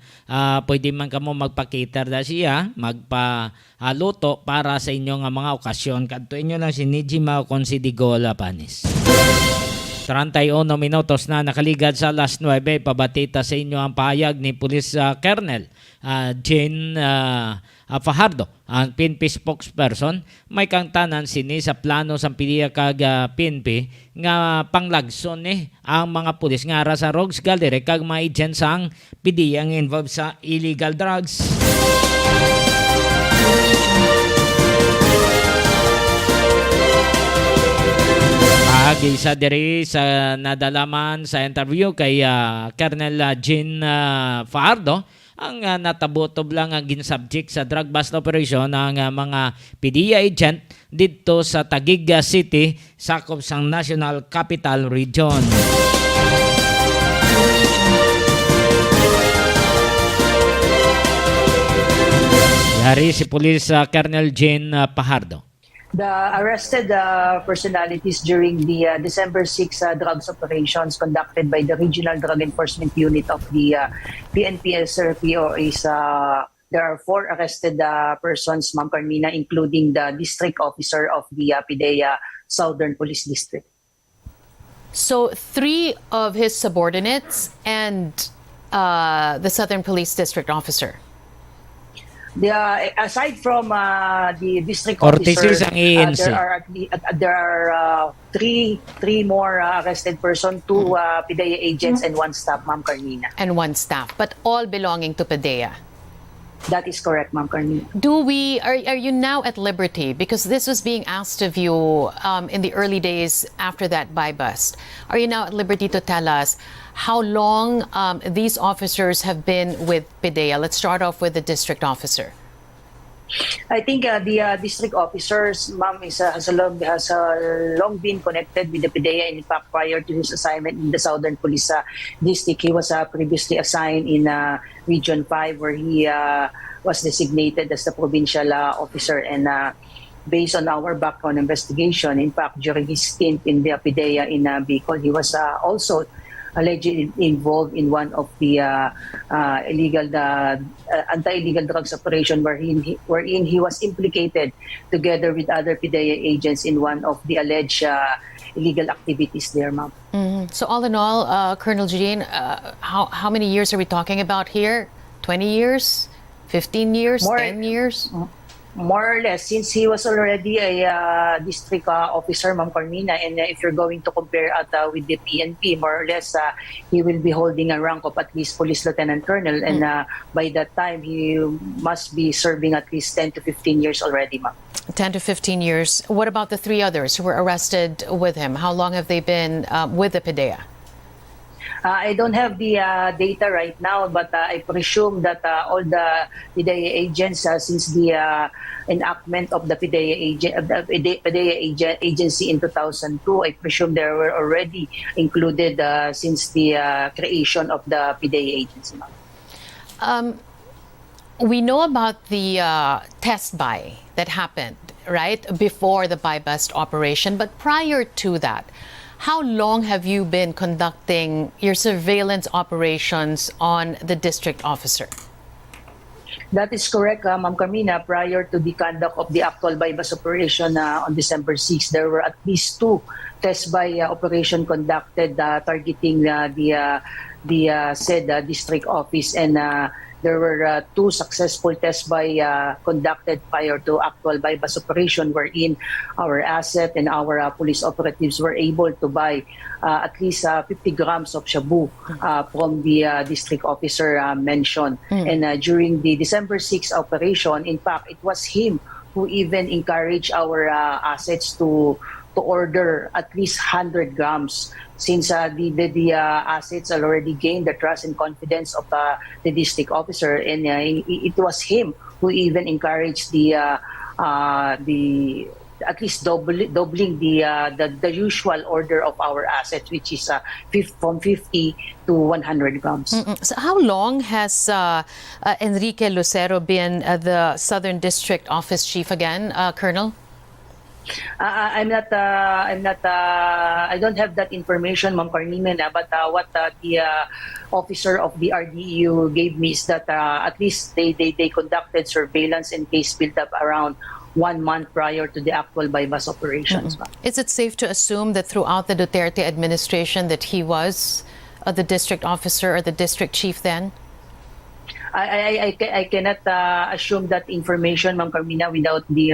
pwede man ka mo magpakiter da siya, magpaluto para sa inyo nga mga okasyon. Kadtuin nyo lang si Niji Considigola Panis. 31 minutos na nakaligad sa alas 9. Pabatita sa inyo ang pahayag ni Police Colonel Jane Fajardo, ang PNP spokesperson. May kangtanan sini sa plano sa piliya kag PNP nga panglagson ang mga pulis nga ara sa Rogues Gallery kag mga agents ang PDEA ang involved sa illegal drugs. Isa diri sa nadalaman sa interview kay Colonel Jean Fajardo, ang natabotob lang ang ginsubject sa drug bust operation ng mga PDEA agent dito sa Taguig City, sakop sang National Capital Region. Yari si Police Colonel Jean Fajardo. The arrested personalities during the December 6 drugs operations conducted by the Regional Drug Enforcement Unit of the PNP SRPO is there are 4 arrested persons, Ma'am Carmina, including the district officer of the PDEA Southern Police District. So 3 of his subordinates and the Southern Police District officer. Aside from the district Ortiz officer, ang ANC. there are three more arrested persons, 2 PDEA agents and 1 staff, Ma'am Carmina. And 1 staff, but all belonging to PDEA. That is correct, Ma'am Carmina. Are you now at liberty? Because this was being asked of you in the early days after that buy bust. Are you now at liberty to tell us how long these officers have been with PDEA? Let's start off with the district officer. I think the district officers, Ma'am, has long been connected with the PDEA. In fact, prior to his assignment in the Southern Police District, he was previously assigned in Region 5, where he was designated as the provincial officer. And based on our background investigation, in fact, during his stint in the PDEA in Bicol, he was also allegedly involved in one of the anti-illegal drugs operation wherein he was implicated together with other PDEA agents in one of the alleged illegal activities there, Ma'am. Mm-hmm. So all in all, Colonel Jean, how many years are we talking about here? 20 years? 15 years? 10 years? More or less, since he was already a district officer, Ma'am Carmina, and if you're going to compare with the PNP, more or less, he will be holding a rank of at least Police Lieutenant Colonel, and by that time, he must be serving at least 10 to 15 years already, Ma'am. 10 to 15 years. What about the 3 others who were arrested with him? How long have they been with the PDEA? I don't have the data right now, but I presume that all the PDEA agents, since the enactment of the PDEA agency in 2002, I presume they were already included since the creation of the PDEA agency. We know about the test buy that happened, right, before the buy-bust operation, but prior to that, how long have you been conducting your surveillance operations on the district officer? That is correct, Ma'am Carmina. Prior to the conduct of the actual buy-bust operation on December 6, there were at least 2 test buy operation conducted targeting the said district office, and there were 2 successful test buy conducted prior to actual buy-bust operation, wherein our asset and our police operatives were able to buy at least 50 grams of shabu from the district officer mentioned. And during the December 6 operation, in fact, it was him who even encouraged our assets to to order at least 100 grams since the assets already gained the trust and confidence of the district officer, and it was him who even encouraged the at least doubling the usual order of our assets, which is from 50 to 100 grams. So how long has Enrique Lucero been the Southern District Office Chief again, Colonel? I don't have that information, Ma'am Carmina, but what the officer of the RDU gave me is that at least they conducted surveillance and case built up around 1 month prior to the actual bypass operations. Is it safe to assume that throughout the Duterte administration that he was the district officer or the district chief then? I cannot assume that information, Ma'am Carmina, without the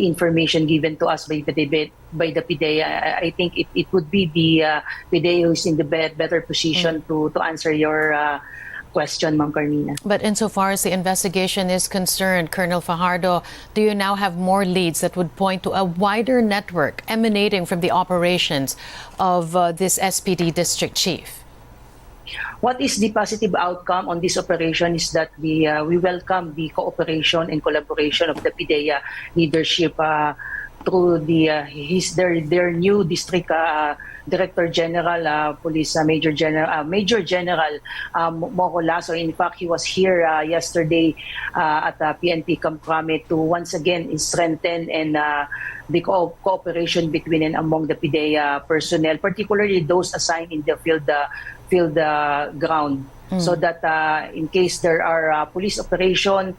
information given to us by the PIDEA. I think it would be the PIDEA who's in the better position to answer your question, Ma'am Carmina. But insofar as the investigation is concerned, Colonel Fajardo, do you now have more leads that would point to a wider network emanating from the operations of this SPD district chief? What is the positive outcome on this operation is that we welcome the cooperation and collaboration of the PIDEA leadership through their new district Director General, Police Major General Moco Lasso. In fact, he was here yesterday at PNP Camp Crame to once again strengthen and the cooperation between and among the PIDEA personnel, particularly those assigned in the field ground, so that in case there are police operation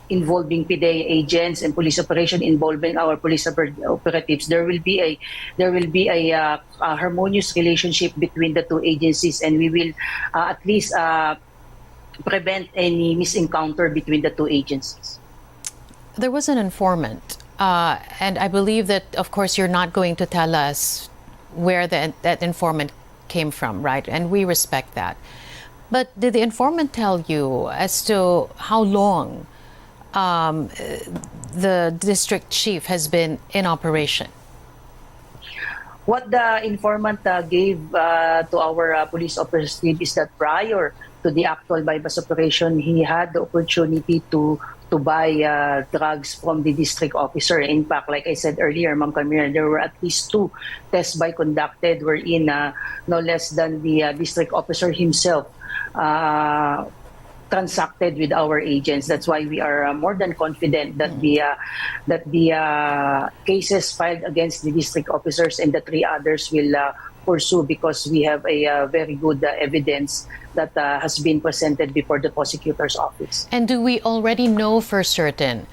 involving PIDEA agents and police operation involving our police operatives, there will be a harmonious relationship between the two agencies, and we will at least prevent any misencounter between the two agencies. There was an informant, and I believe that, of course, you're not going to tell us where that informant came from, right? And we respect that. But did the informant tell you as to how long the district chief has been in operation? What the informant gave to our police operative is that prior to the actual bypass operation, he had the opportunity to buy drugs from the district officer. In fact, like I said earlier, Ma'am Camila, there were at least 2 tests by conducted wherein no less than the district officer himself transacted with our agents. That's why we are more than confident that the cases filed against the district officers and the 3 others will pursue, because we have a very good evidence that has been presented before the prosecutor's office. And do we already know for certain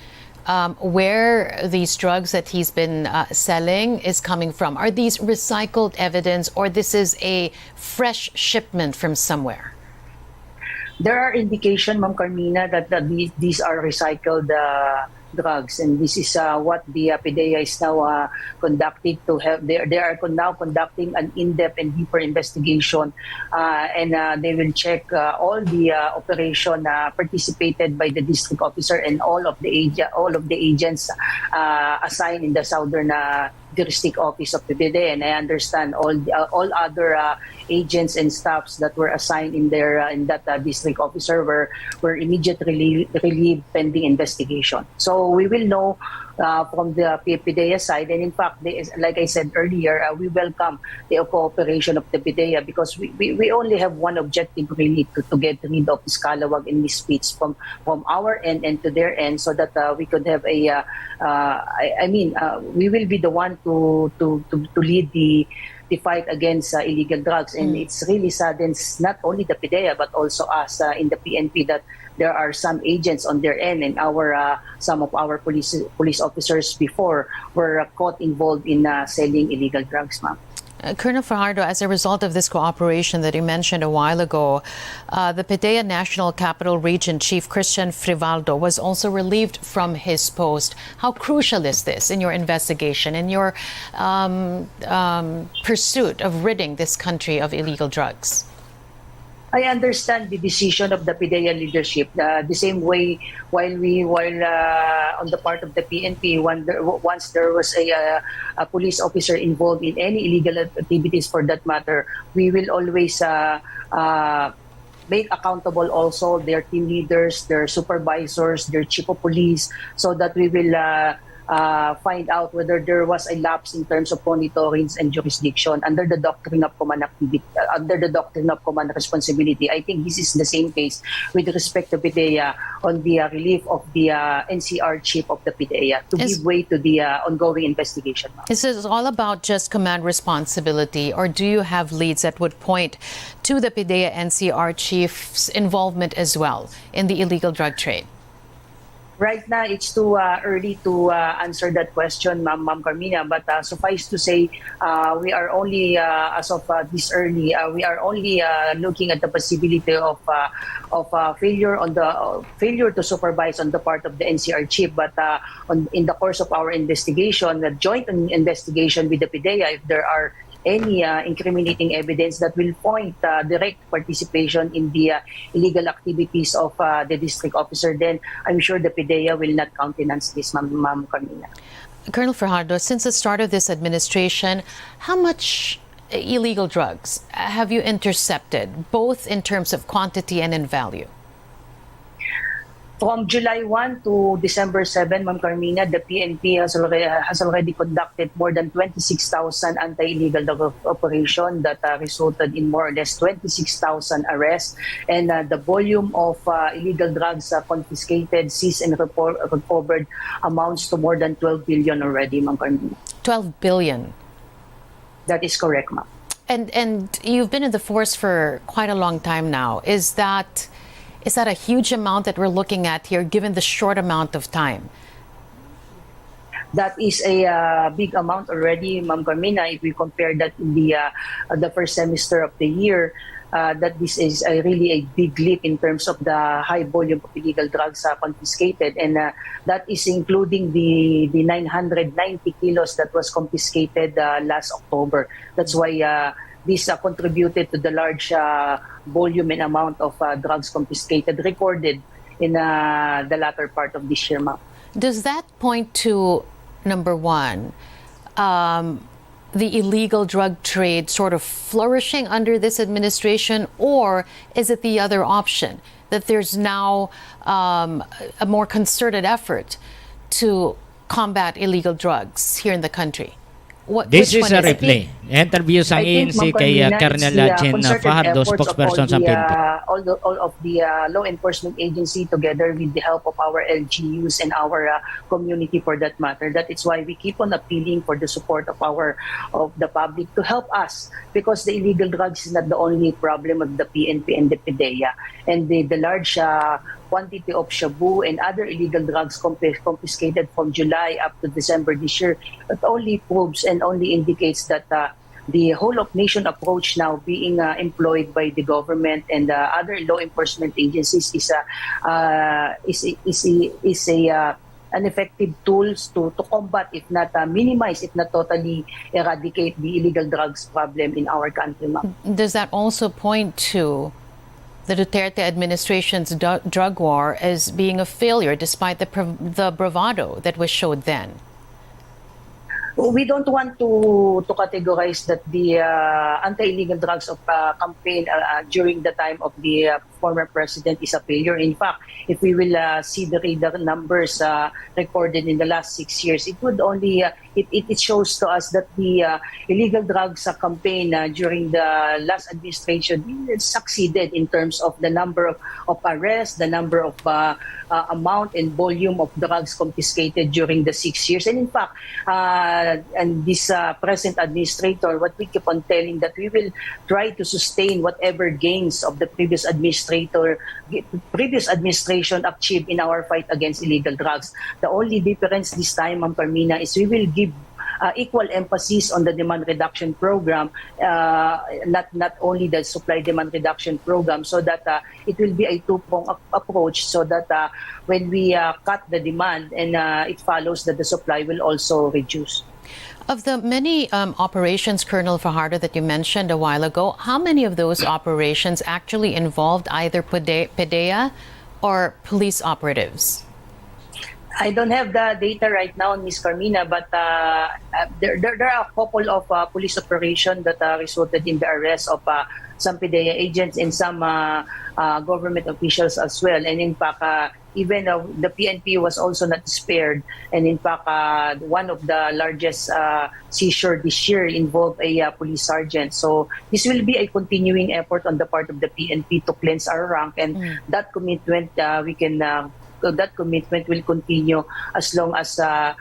where these drugs that he's been selling is coming from? Are these recycled evidence, or this is a fresh shipment from somewhere? There are indications, Ma'am Carmina, that these are recycled drugs, and this is what the PIDEA is now conducting to have. They are now conducting an in-depth and deeper investigation, and they will check all the operation participated by the district officer and all of the agents assigned in the southern district office of the PIDEA. And I understand all other agents and staffs that were assigned in that district officer were immediately relieved pending investigation. So we will know from the PIDEA side, and in fact, like I said earlier, we welcome the cooperation of the PIDEA, because we only have one objective, really, to get rid of scalawag and misfits from our end and to their end, so that we could have we will be the one to lead the fight against illegal drugs. And it's really saddens not only the PIDEA but also us in the PNP that there are some agents on their end, and some of our police officers before were caught involved in selling illegal drugs, ma'am. Colonel Fajardo, as a result of this cooperation that you mentioned a while ago, the PIDEA National Capital Region Chief Christian Frivaldo was also relieved from his post. How crucial is this in your investigation, in your pursuit of ridding this country of illegal drugs? I understand the decision of the PIDEA leadership. The same way, while on the part of the PNP, once there was a police officer involved in any illegal activities for that matter, we will always make accountable also their team leaders, their supervisors, their chief of police, so that we will find out whether there was a lapse in terms of monitoring and jurisdiction under the doctrine of command activity, under the doctrine of command responsibility. I think this is the same case with respect to PIDEA on the relief of the NCR chief of the PIDEA to give way to the ongoing investigation. Is this all about just command responsibility, or do you have leads that would point to the PIDEA NCR chief's involvement as well in the illegal drug trade? Right now, it's too early to answer that question, Ma'am Carmina. But suffice to say, we are only, as of this early, we are only looking at the possibility of failure to supervise on the part of the NCR chief. But in the course of our investigation, the joint investigation with the PIDEA, if there are any incriminating evidence that will point direct participation in the illegal activities of the district officer, then I'm sure the PIDEA will not countenance this, Ma'am Carmina. Colonel Fajardo, since the start of this administration, how much illegal drugs have you intercepted, both in terms of quantity and in value? From July 1 to December 7, Ma'am Carmina, the PNP has already conducted more than 26,000 anti-illegal drug operations that resulted in more or less 26,000 arrests. And the volume of illegal drugs confiscated, seized, and recovered amounts to more than 12 billion already, Ma'am Carmina. 12 billion? That is correct, ma'am. And you've been in the force for quite a long time now. Is that a huge amount that we're looking at here, given the short amount of time? That is a big amount already, Ma'am Carmina. If we compare that in the first semester of the year, that this is really a big leap in terms of the high volume of illegal drugs confiscated. And that is including the 990 kilos that was confiscated last October. That's why this contributed to the large volume and amount of drugs confiscated recorded in the latter part of this year, ma'am. Does that point to, number one, the illegal drug trade sort of flourishing under this administration, or is it the other option, that there's now a more concerted effort to combat illegal drugs here in the country? This is a replay. Interview sa ANC kay Colonel Jen Fajardo, spokesperson sa PNP. All of the law enforcement agency, together with the help of our LGUs and our community for that matter. That is why we keep on appealing for the support of the public to help us, because the illegal drugs is not the only problem of the PNP and the PIDEA. And the large quantity of shabu and other illegal drugs confiscated from July up to December this year, it only proves and only indicates that the whole of nation approach now being employed by the government and other law enforcement agencies is an effective tools to combat, if not minimize, if not totally eradicate the illegal drugs problem in our country, ma'am. Does that also point to the Duterte administration's drug war as being a failure, despite the bravado that was showed then? We don't want to categorize that the anti-illegal drugs of campaign during the time of the former president is a failure. In fact, if we will see the numbers recorded in the last 6 years, it would only it shows to us that the illegal drugs campaign during the last administration succeeded in terms of the number of arrests, the number of amount and volume of drugs confiscated during the 6 years. And in fact, and this present administrator, what we keep on telling, that we will try to sustain whatever gains of the previous administration achieved in our fight against illegal drugs. The only difference this time, Ma'am Carmina, is we will give equal emphasis on the demand reduction program, not only the supply demand reduction program, so that it will be a two-pronged approach, so that when we cut the demand, and it follows that the supply will also reduce. Of the many operations, Colonel Fajardo, that you mentioned a while ago, how many of those operations actually involved either PDEA or police operatives? I don't have the data right now, Ms. Carmina, but there are a couple of police operations that resulted in the arrest of some PDEA agents and some government officials as well. And in fact, even the PNP was also not spared. And in fact, one of the largest seizure this year involved a police sergeant. So this will be a continuing effort on the part of the PNP to cleanse our rank, and that commitment that commitment will continue as long as the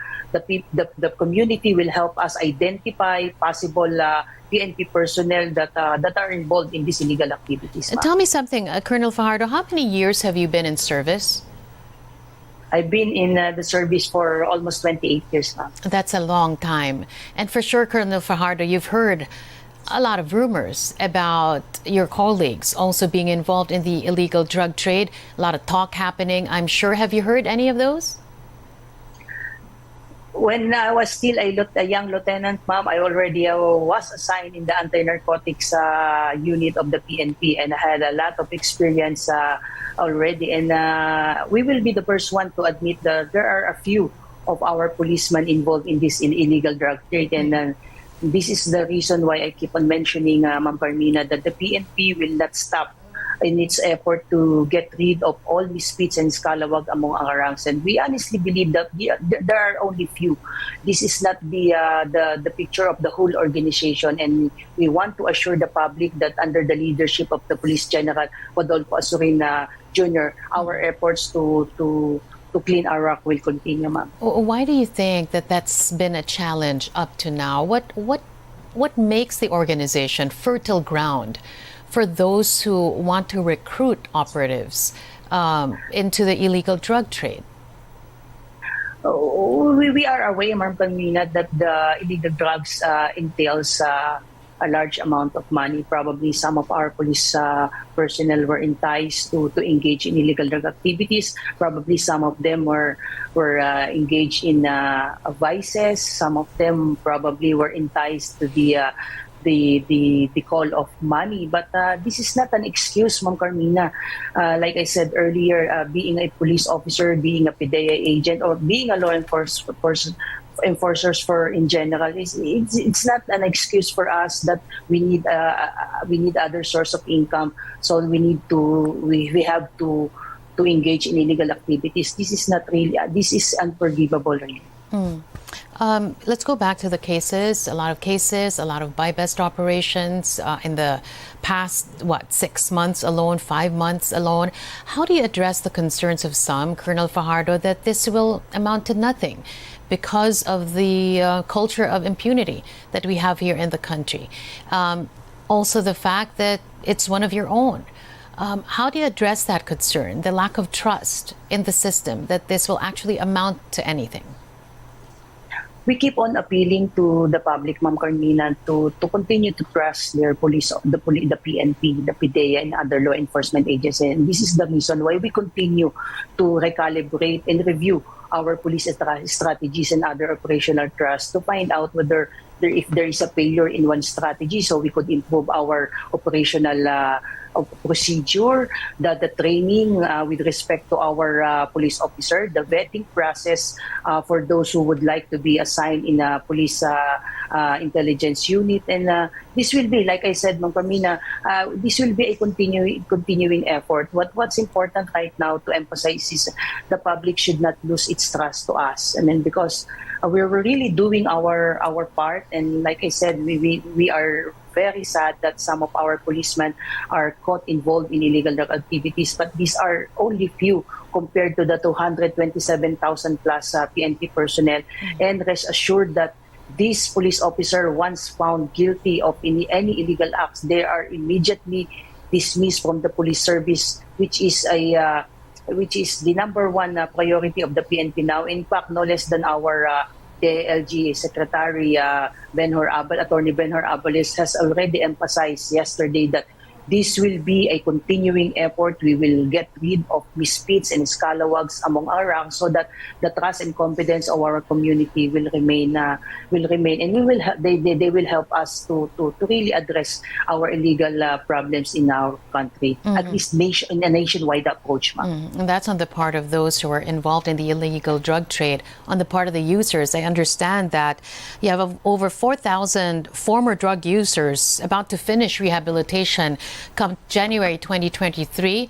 community will help us identify possible PNP personnel that are involved in these illegal activities. Tell me something, Colonel Fajardo, how many years have you been in service? I've been in the service for almost 28 years now. That's a long time. And for sure, Colonel Fajardo, you've heard a lot of rumors about your colleagues also being involved in the illegal drug trade. A lot of talk happening, I'm sure. Have you heard any of those? When I was still a young lieutenant, ma'am, I already was assigned in the anti-narcotics unit of the PNP, and I had a lot of experience already. And we will be the first one to admit that there are a few of our policemen involved in this illegal drug trade. And this is the reason why I keep on mentioning, Ma'am Carmina, that the PNP will not stop in its effort to get rid of all misfits and scalawag among our ranks. And we honestly believe that there are only few. This is not the picture of the whole organization. And we want to assure the public that under the leadership of the Police General Rodolfo Azurin Jr., our efforts to clean our rock will continue, ma'am. Why do you think that that's been a challenge up to now? What makes the organization fertile ground for those who want to recruit operatives into the illegal drug trade? We are aware, Ma'am Carmina, that the illegal drugs entails a large amount of money. Probably some of our police personnel were enticed to engage in illegal drug activities. Probably some of them were engaged in vices. Some of them probably were enticed to the call of money. But this is not an excuse, Ma'am Carmina. Like I said earlier, being a police officer, being a PDEA agent, or being a law enforcers for in general, it's not an excuse for us that we need other source of income. So we have to engage in illegal activities. This is not really. This is unforgivable, really. Let's go back to the cases. A lot of buy-bust operations in the past, 6 months alone, 5 months alone. How do you address the concerns of some, Colonel Fajardo, that this will amount to nothing because of the culture of impunity that we have here in the country? Also the fact that it's one of your own. How do you address that concern, the lack of trust in the system, that this will actually amount to anything? We keep on appealing to the public, Ma'am Carmina, to continue to trust their police, the PNP, the PDEA, and other law enforcement agencies. And this is the reason why we continue to recalibrate and review our police strategies and other operational trust to find out whether if there is a failure in one strategy, so we could improve our operational procedure, the training with respect to our police officer, the vetting process for those who would like to be assigned in a police intelligence unit. And this will be, like I said, Ma'am Carmina, this will be a continuing effort. What's important right now to emphasize is the public should not lose its trust to us. And then because we're really doing our part, and like I said, we are very sad that some of our policemen are caught involved in illegal drug activities, but these are only few compared to the 227,000 plus PNP personnel. And rest assured that these police officers, once found guilty of any illegal acts, they are immediately dismissed from the police service, which is the number one priority of the PNP now. In fact, no less than our DLG Secretary Attorney Benhur Abalis has already emphasized yesterday that this will be a continuing effort. We will get rid of misfits and scalawags among our ranks so that the trust and confidence of our community will remain, and they will help us to really address our illegal problems in our country, at least in a nationwide approach, ma'am. And that's on the part of those who are involved in the illegal drug trade. On the part of the users, I understand that you have over 4,000 former drug users about to finish rehabilitation come January 2023.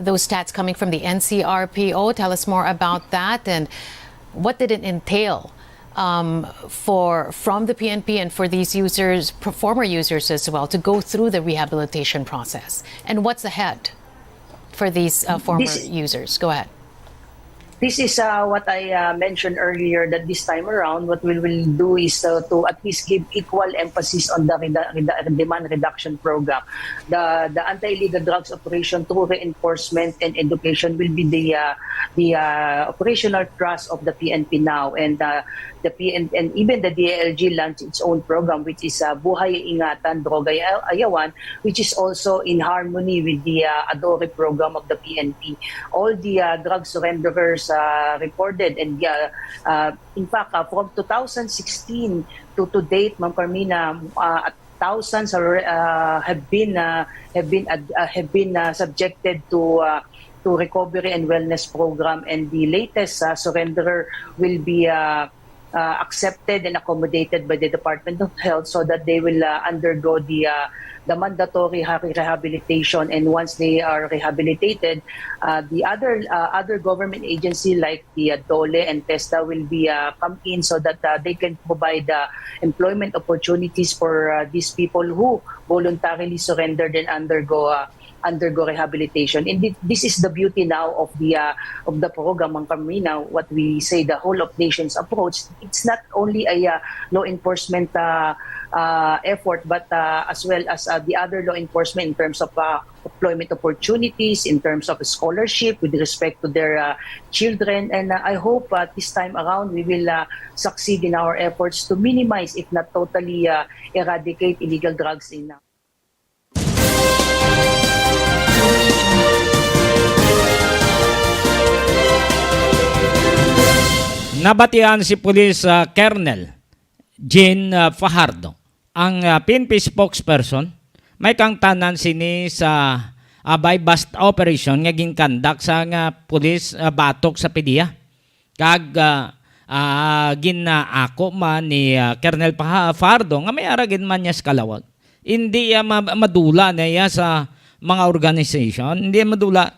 Those stats coming from the NCRPO. Tell us more about that, and what did it entail from the PNP and for these users, former users as well, to go through the rehabilitation process, and what's ahead for these former users? Go ahead. This is what I mentioned earlier, that this time around, what we will do is to at least give equal emphasis on the demand reduction program. The anti-illegal drugs operation through reinforcement and education will be the operational thrust of the PNP now, and and even the DILG launched its own program, which is Buhay Ingatan, Droga Ayawan, which is also in harmony with the ADORE program of the PNP. All the drug surrenderers reported, and in fact, from 2016 to date, Ma'am Carmina, thousands have been subjected to recovery and wellness program, and the latest surrenderer will be accepted and accommodated by the Department of Health so that they will undergo the mandatory rehabilitation. And once they are rehabilitated, the other government agency like the DOLE and TESTA will be come in so that they can provide employment opportunities for these people who voluntarily surrendered and undergo rehabilitation. And this is the beauty now of the program, Ma'am Carmina. What we say, the whole of nations approach. It's not only a law enforcement effort, but as well as the other law enforcement in terms of employment opportunities, in terms of scholarship with respect to their children. And I hope this time around we will succeed in our efforts to minimize, if not totally eradicate, illegal drugs in Nabatian si Police Colonel Jean Fajardo, ang PNP spokesperson. May kang tanan sini sa buy-bust operation nga ginkandak sa police batok sa PDEA. Kag ginaako man ni Colonel Fajardo nga may aragin man niya sa kalawag. Hindi madula na niya sa mga organization, hindi madula.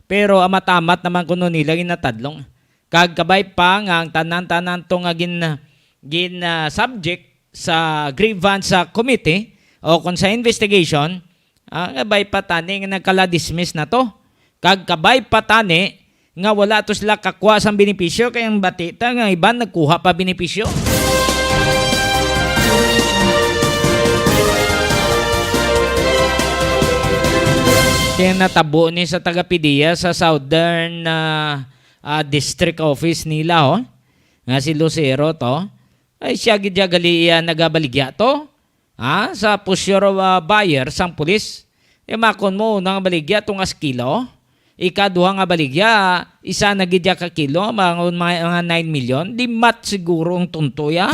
Pero matamat naman kuno nila ginatadlong. Kag kabay pa nga ang tanan-tanan to nga gin subject sa grievance committee o kung sa investigation, kabay pa tani nga nagkala-dismiss na to. Kag kabay pa tani nga wala to sila kakwa sa benepisyo, kaya ang batita nga iban nagkuha pa benepisyo. Kaya natabo ni sa taga-PDEA sa Southern District Office nila, nga si Lucero to, ay siya gidyagali nagabaligya to, sa pusyor buyer sang pulis. Makon mo nang baligya tong askilo, ikaduha nga baligya, isa na gidya ka kilo, mga 9 million, di mat siguro ang tuntuya.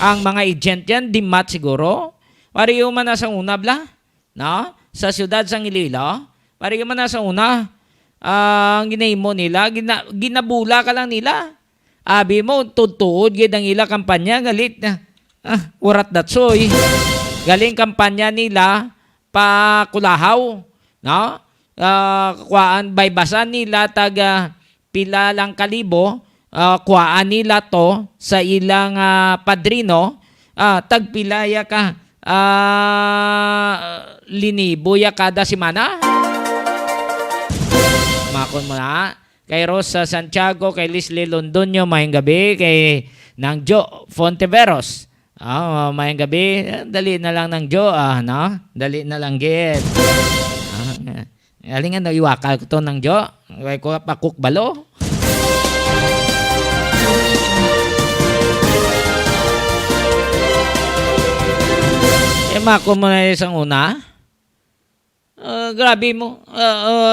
Ang mga agent yan, di mat siguro. Pariyo man na sa una bla, no? Sa siyudad sang Iloilo, pariyo man na sa una, ang ginahimo nila, ginabula ka lang nila. Abi mo, tutuod, gidang ila kampanya, galit na. Urat datsoy. Galing kampanya nila, pakulahaw. No? Kuwaan, baybasan nila, taga pila lang kalibo, kuwaan nila to sa ilang padrino, tagpilaya ka, linibo ya kada simana. Makon mo na. Kay Rosa Santiago, kay Leslie Londonio, mayang gabi. Kay Nang Jo Fonteveros, mayang gabi. Dali na lang ng Jo, no? Dali na lang git. Alingan na iwakal ko to ng Jo. Kay ko pakukbalo. Makon mo na isang una. Grabe mo.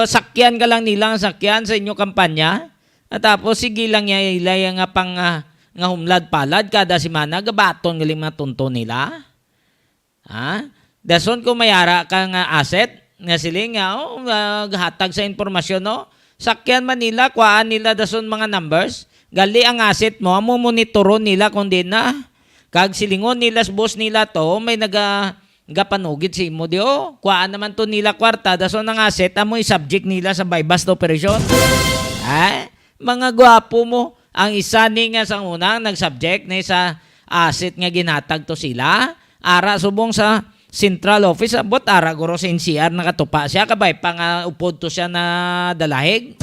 Sakyan ka lang nila ang sakyan sa inyo kampanya. At tapos sige lang ilay nga pang nga humlad palad kada semana gabaton galing mga tunto nila. Ha? Dason kung mayara ka nga asset nga siling nga hatag sa impormasyon no. Sakyan man nila kuhaan nila dason mga numbers. Gali ang asset mo amo monitoron nila kung di na. Kag silingon nila boss nila to may gapanugid si imo dio. Kuhaan naman to nila kwarta dason ang asset amo i-subject nila sa buy bust operation. Ha? Mga gwapo mo ang isa ni nga sa unang nag-subject na sa asset nga ginatag to sila. Ara subong sa central office abot ara guro sa NCR nakatupa siya kabay pa nga upod to siya na dalahig.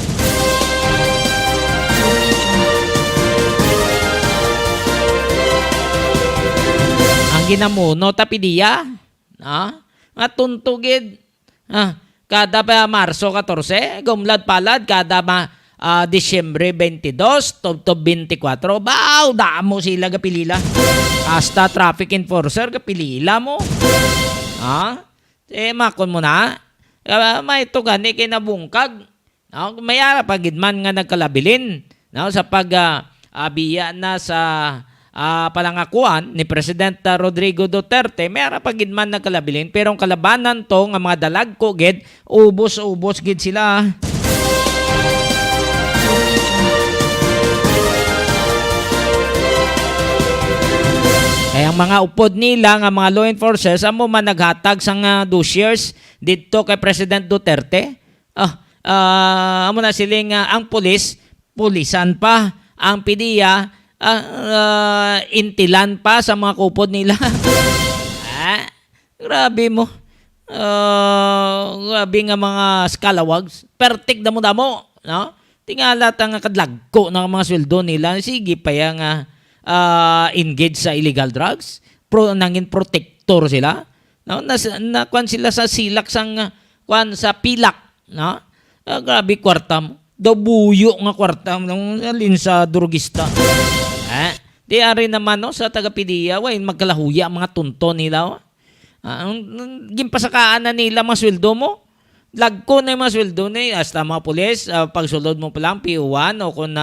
Ang ginamuno tapidiya nga tuntugid kada pa Marso 14 gumlad palad kada Disyembre 22 to 24 baw damo sila gapilila hasta traffic enforcer gapilila mo makon mo na may ito gani kinabungkag mayara pagidman nga nagkalabilin sa pag-abiya na sa palangakuan ni President Rodrigo Duterte mayara pagidman nagkalabilin pero ang kalabanan to nga mga dalagko gid ubos-ubos gid sila. Kaya ang mga upod nila nga mga law enforcers amo man naghatag sang dossiers didto kay President Duterte. Amo na siling ang pulisan pa, ang PDEA intilan pa sa mga kupod nila. Grabe mo. Grabe nga mga scalawags. Pertik damo-damo, no? Tingala ta nga kadlagko ng mga sweldo nila. Sige pa yang engage sa illegal drugs. Nangin protector sila. No? Nakuan sila sa silak sang sa pilak. No? Grabe kwarta mo. Dabuyo nga kwarta mo. Alin sa drugista. Di ari naman no, sa taga-PDEA. Magkalahuya mga tunto nila. Gimpasakaan na nila mga sweldo mo. Lagko na yung mga sweldo na hasta mga pulis. Pagsulod mo pa lang, PO1 o kung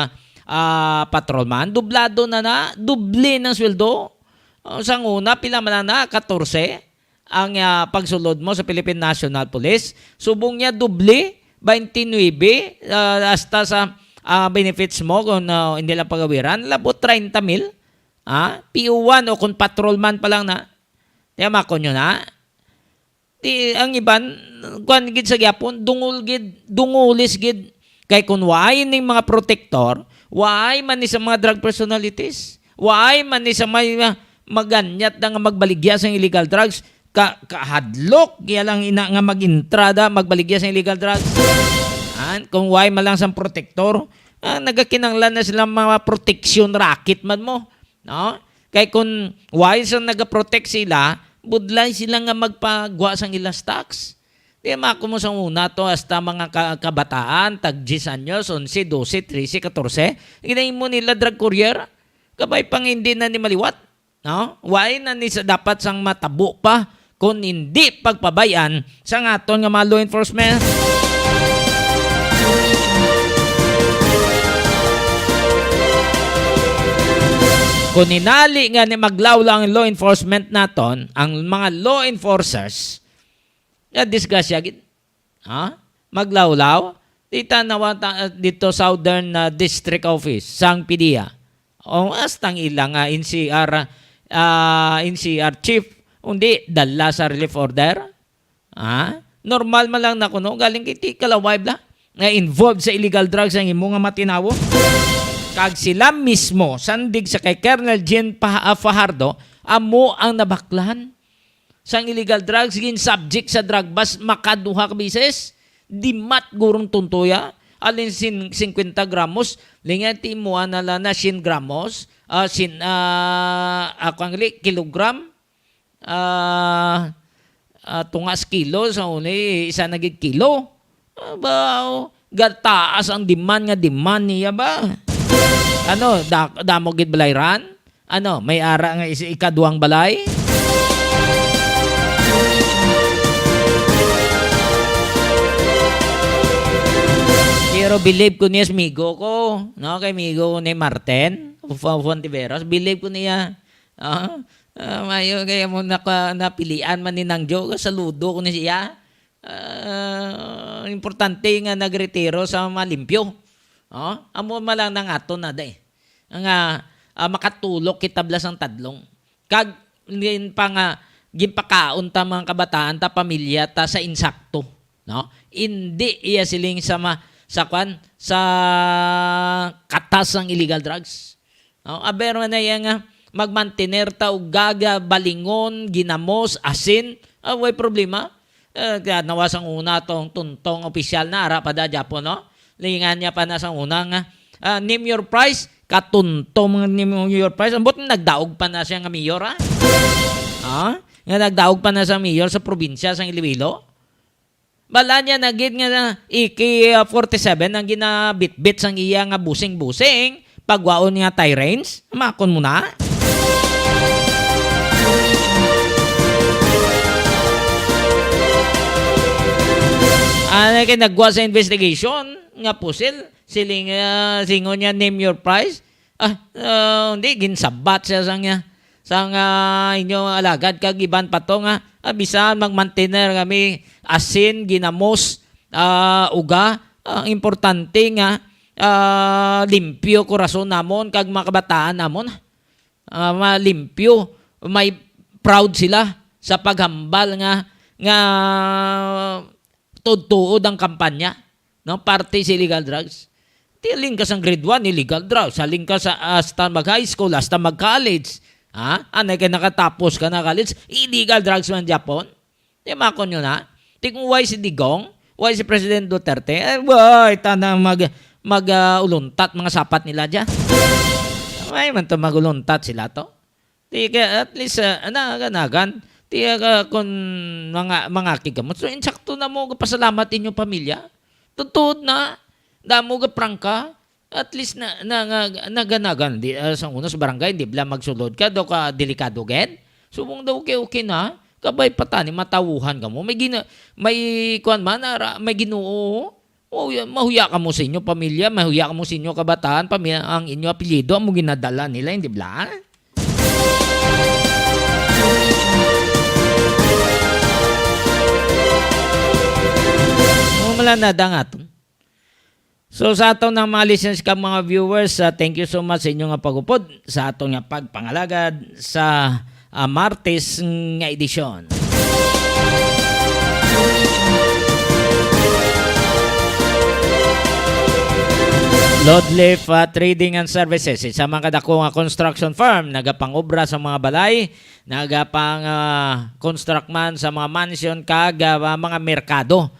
patrolman, dublado na duble ng sweldo. Sa una, pila man na 14 ang pagsulod mo sa Philippine National Police. Subong niya duble, 29 hasta sa benefits mo kung hindi lang pagawiran, labot 30,000. PO1 o kung patrolman pa lang na. Tiyama ko nyo na. Ang iban, kung gid sa gyapon, dungulis gid. Kay kung why ning mga protector, why man ni sa mga drug personalities, why man ni sa may maganyat na nga magbaligya sa illegal drugs, kahadlok, kaya lang ina nga mag-intrada, magbaligya sa illegal drugs. Kung why man lang sa protector, nagakinanglan na sila mga protection racket man mo. No? Kay kung why sa nagaprotect sila, budlay sila nga magpagwa sang ilas tax. Di mako mo sa una to hasta mga kabataan, tag 10 anyos, 11, 12, 13, 14. Ginayin mo nila drug courier. Kabay pang hindi na ni maliwat. No? Why na ni dapat sang matabo pa kung hindi pagpabayan sa aton nga mga law enforcement. Kung ninali nga ni maglawlaw ang law enforcement naton, ang mga law enforcers, disgrasya gid. Maglawlaw dito dito Southern District Office sang PDEA. O astang ilang NCR chief undi dala sa relief order. Normal man lang na kuno galing kiti kalaway bla nga involved sa illegal drugs ang imo nga matinawo. Kag sila mismo sandig sa kay Colonel Jean Fajardo amo ang nabaklan sang illegal drugs gin subject sa drug bust makaduha ka bises di mat gurong tuntoya alin 50 gramos lingati mo na 100 gramos kilogram tungas kilo sa uli isa nagig kilo gataas ang demand niya ba damo gid balayran may ara nga ikaduhang balay. Pero believe ko niya migo ko, no? Kay migo ko ni Martin Fontiveros, believe ko niya. Mayo kaya mo napilian man ni nang Diyo, saludo ko ni siya. Importante nga nagretiro sa malimpyo. Amo malang nang ato na day. Nga makatulok kitablas ang tadlong. Kag pa nga ginpakaon ta mga kabataan ta pamilya ta sa insakto, no? Hindi iya siling sa katas ng illegal drugs. No? Aber na nga magmantener ta og gaga, balingon, ginamos, asin, way problema. Kaya nawasang una tong tuntong opisyal na ara pa da Japon, no? Lingan niya pa na sa una nga name your price, katuntong name your price. Ambot nagdaog pa na siya nga mayor, nga nagdaog pa na sa mayor sa probinsya sa Iloilo. Bala niya nagit nga AK-47 ang ginabitbit sang iya nga busing-busing. Pagwaon nga tyrants, makon mo na. Kaya nagwa sa investigation nga pusil. Siling singo niya name your price. Hindi, ginsabat siya sang inyo alagad kag iban pa to nga bisan magmantener kami asin, ginamos, uga. Importante nga limpyo korason namon kag mga kabataan namon. Malimpyo, may proud sila sa paghambal nga tuod ang kampanya, no? Parte sa illegal drugs. Tiling ka sa grade 1 illegal drugs, saling ka sa hasta mag-high school, hasta mag-college. Anay ka nakatapos ka na college, illegal drugs man Japon. Di makon nyo na. Tingong why si Digong, why si President Duterte, why tanang mag-uluntat mga sapat nila dyan. May man to mag-uluntat sila to. Tika, at least, naganagan. Tika, kung mga kigamot. So, insakto na mo, pasalamat inyong pamilya. Tutod na, damo ka prangka. At least naganagan. Sa una sa barangay, di bala magsulod ka, do ka delikado gen. Subong daw okay na. Kabay patani, matawuhan ka mo. May ginoo. Mahuya ka mo sa inyo pamilya, mahuya ka mo sa inyo kabataan, ang inyo apelyido, ang mo ginadala nila, hindi bala? Wala na dangaton. So sa atong ng mga listeners ka mga viewers, thank you so much sa inyong pagupod sa atong pagpangalagad sa Martes nga edisyon. Lodleaf Trading and Services, sa mga kadako nga construction firm, nagapangobra sa mga balay, nagapang construct man sa mga mansion kag mga merkado.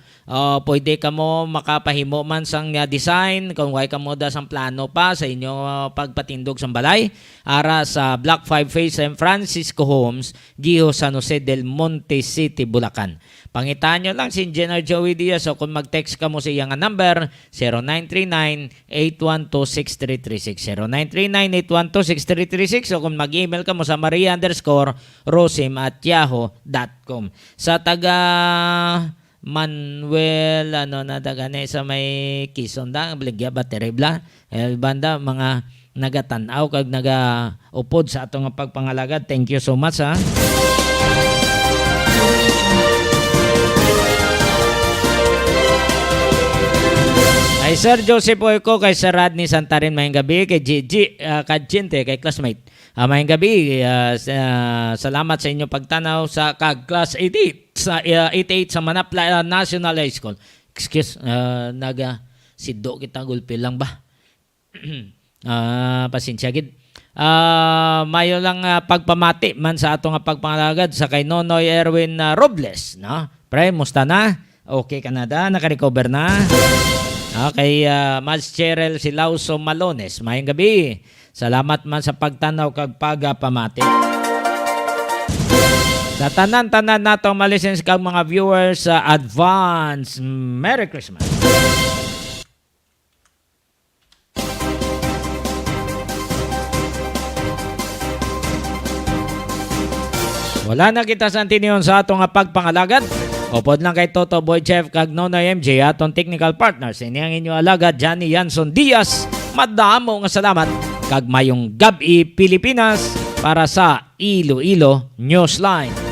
Pwede ka mo makapahimo man sang design kung way ka mo da sang plano pa sa inyo pagpatindog sang balay ara sa Block 5 Phase San Francisco Homes, Giho, San Jose del Monte City, Bulacan. Pangitaan nyo lang si Engineer Joey Diaz, o kung mag-text ka mo sa iyang number 0939-812-6336 0939-812-6336 o kung mag-email ka mo sa maria_rosim@yahoo.com. Sa taga Manuel nadagane sa may Quezon da bligya ba terebla banda mga nagatanaw kag nagaupod sa atong pagpangalagad. Thank you so much ha. Kay Sir Joseph Oiko, kay Sir Radney Santarin, mayang gabi, kay Gigi Kadjinte, kay classmate. Mayang gabi, salamat sa inyong pagtanaw sa Class 88 sa 88 sa Manapla National High School. Excuse, siddo kita gulpi lang ba? Pasensya gid. Mayo lang pagpamati man sa atong pagpangalagad sa kay Nonoy Erwin Robles, no? Pre, musta na? Okay ka na da? Naka-recover na? Kay Mas Cheryl Silauso Malones, mayang gabi. Salamat man sa pagtanaw kag pagpamati. Sa tanan-tanan natong malisens kag mga viewers sa advance Merry Christmas. Wala na kita sa antiniyon sa atong pagpangalagad. Upod lang kay Toto Boy Chef kag Nonoy MJ atong technical partners. Iniyang inyo alagad Johnny Yanson Diaz. Madamo nga salamat kag mayong gabi Pilipinas para sa Iloilo Newsline.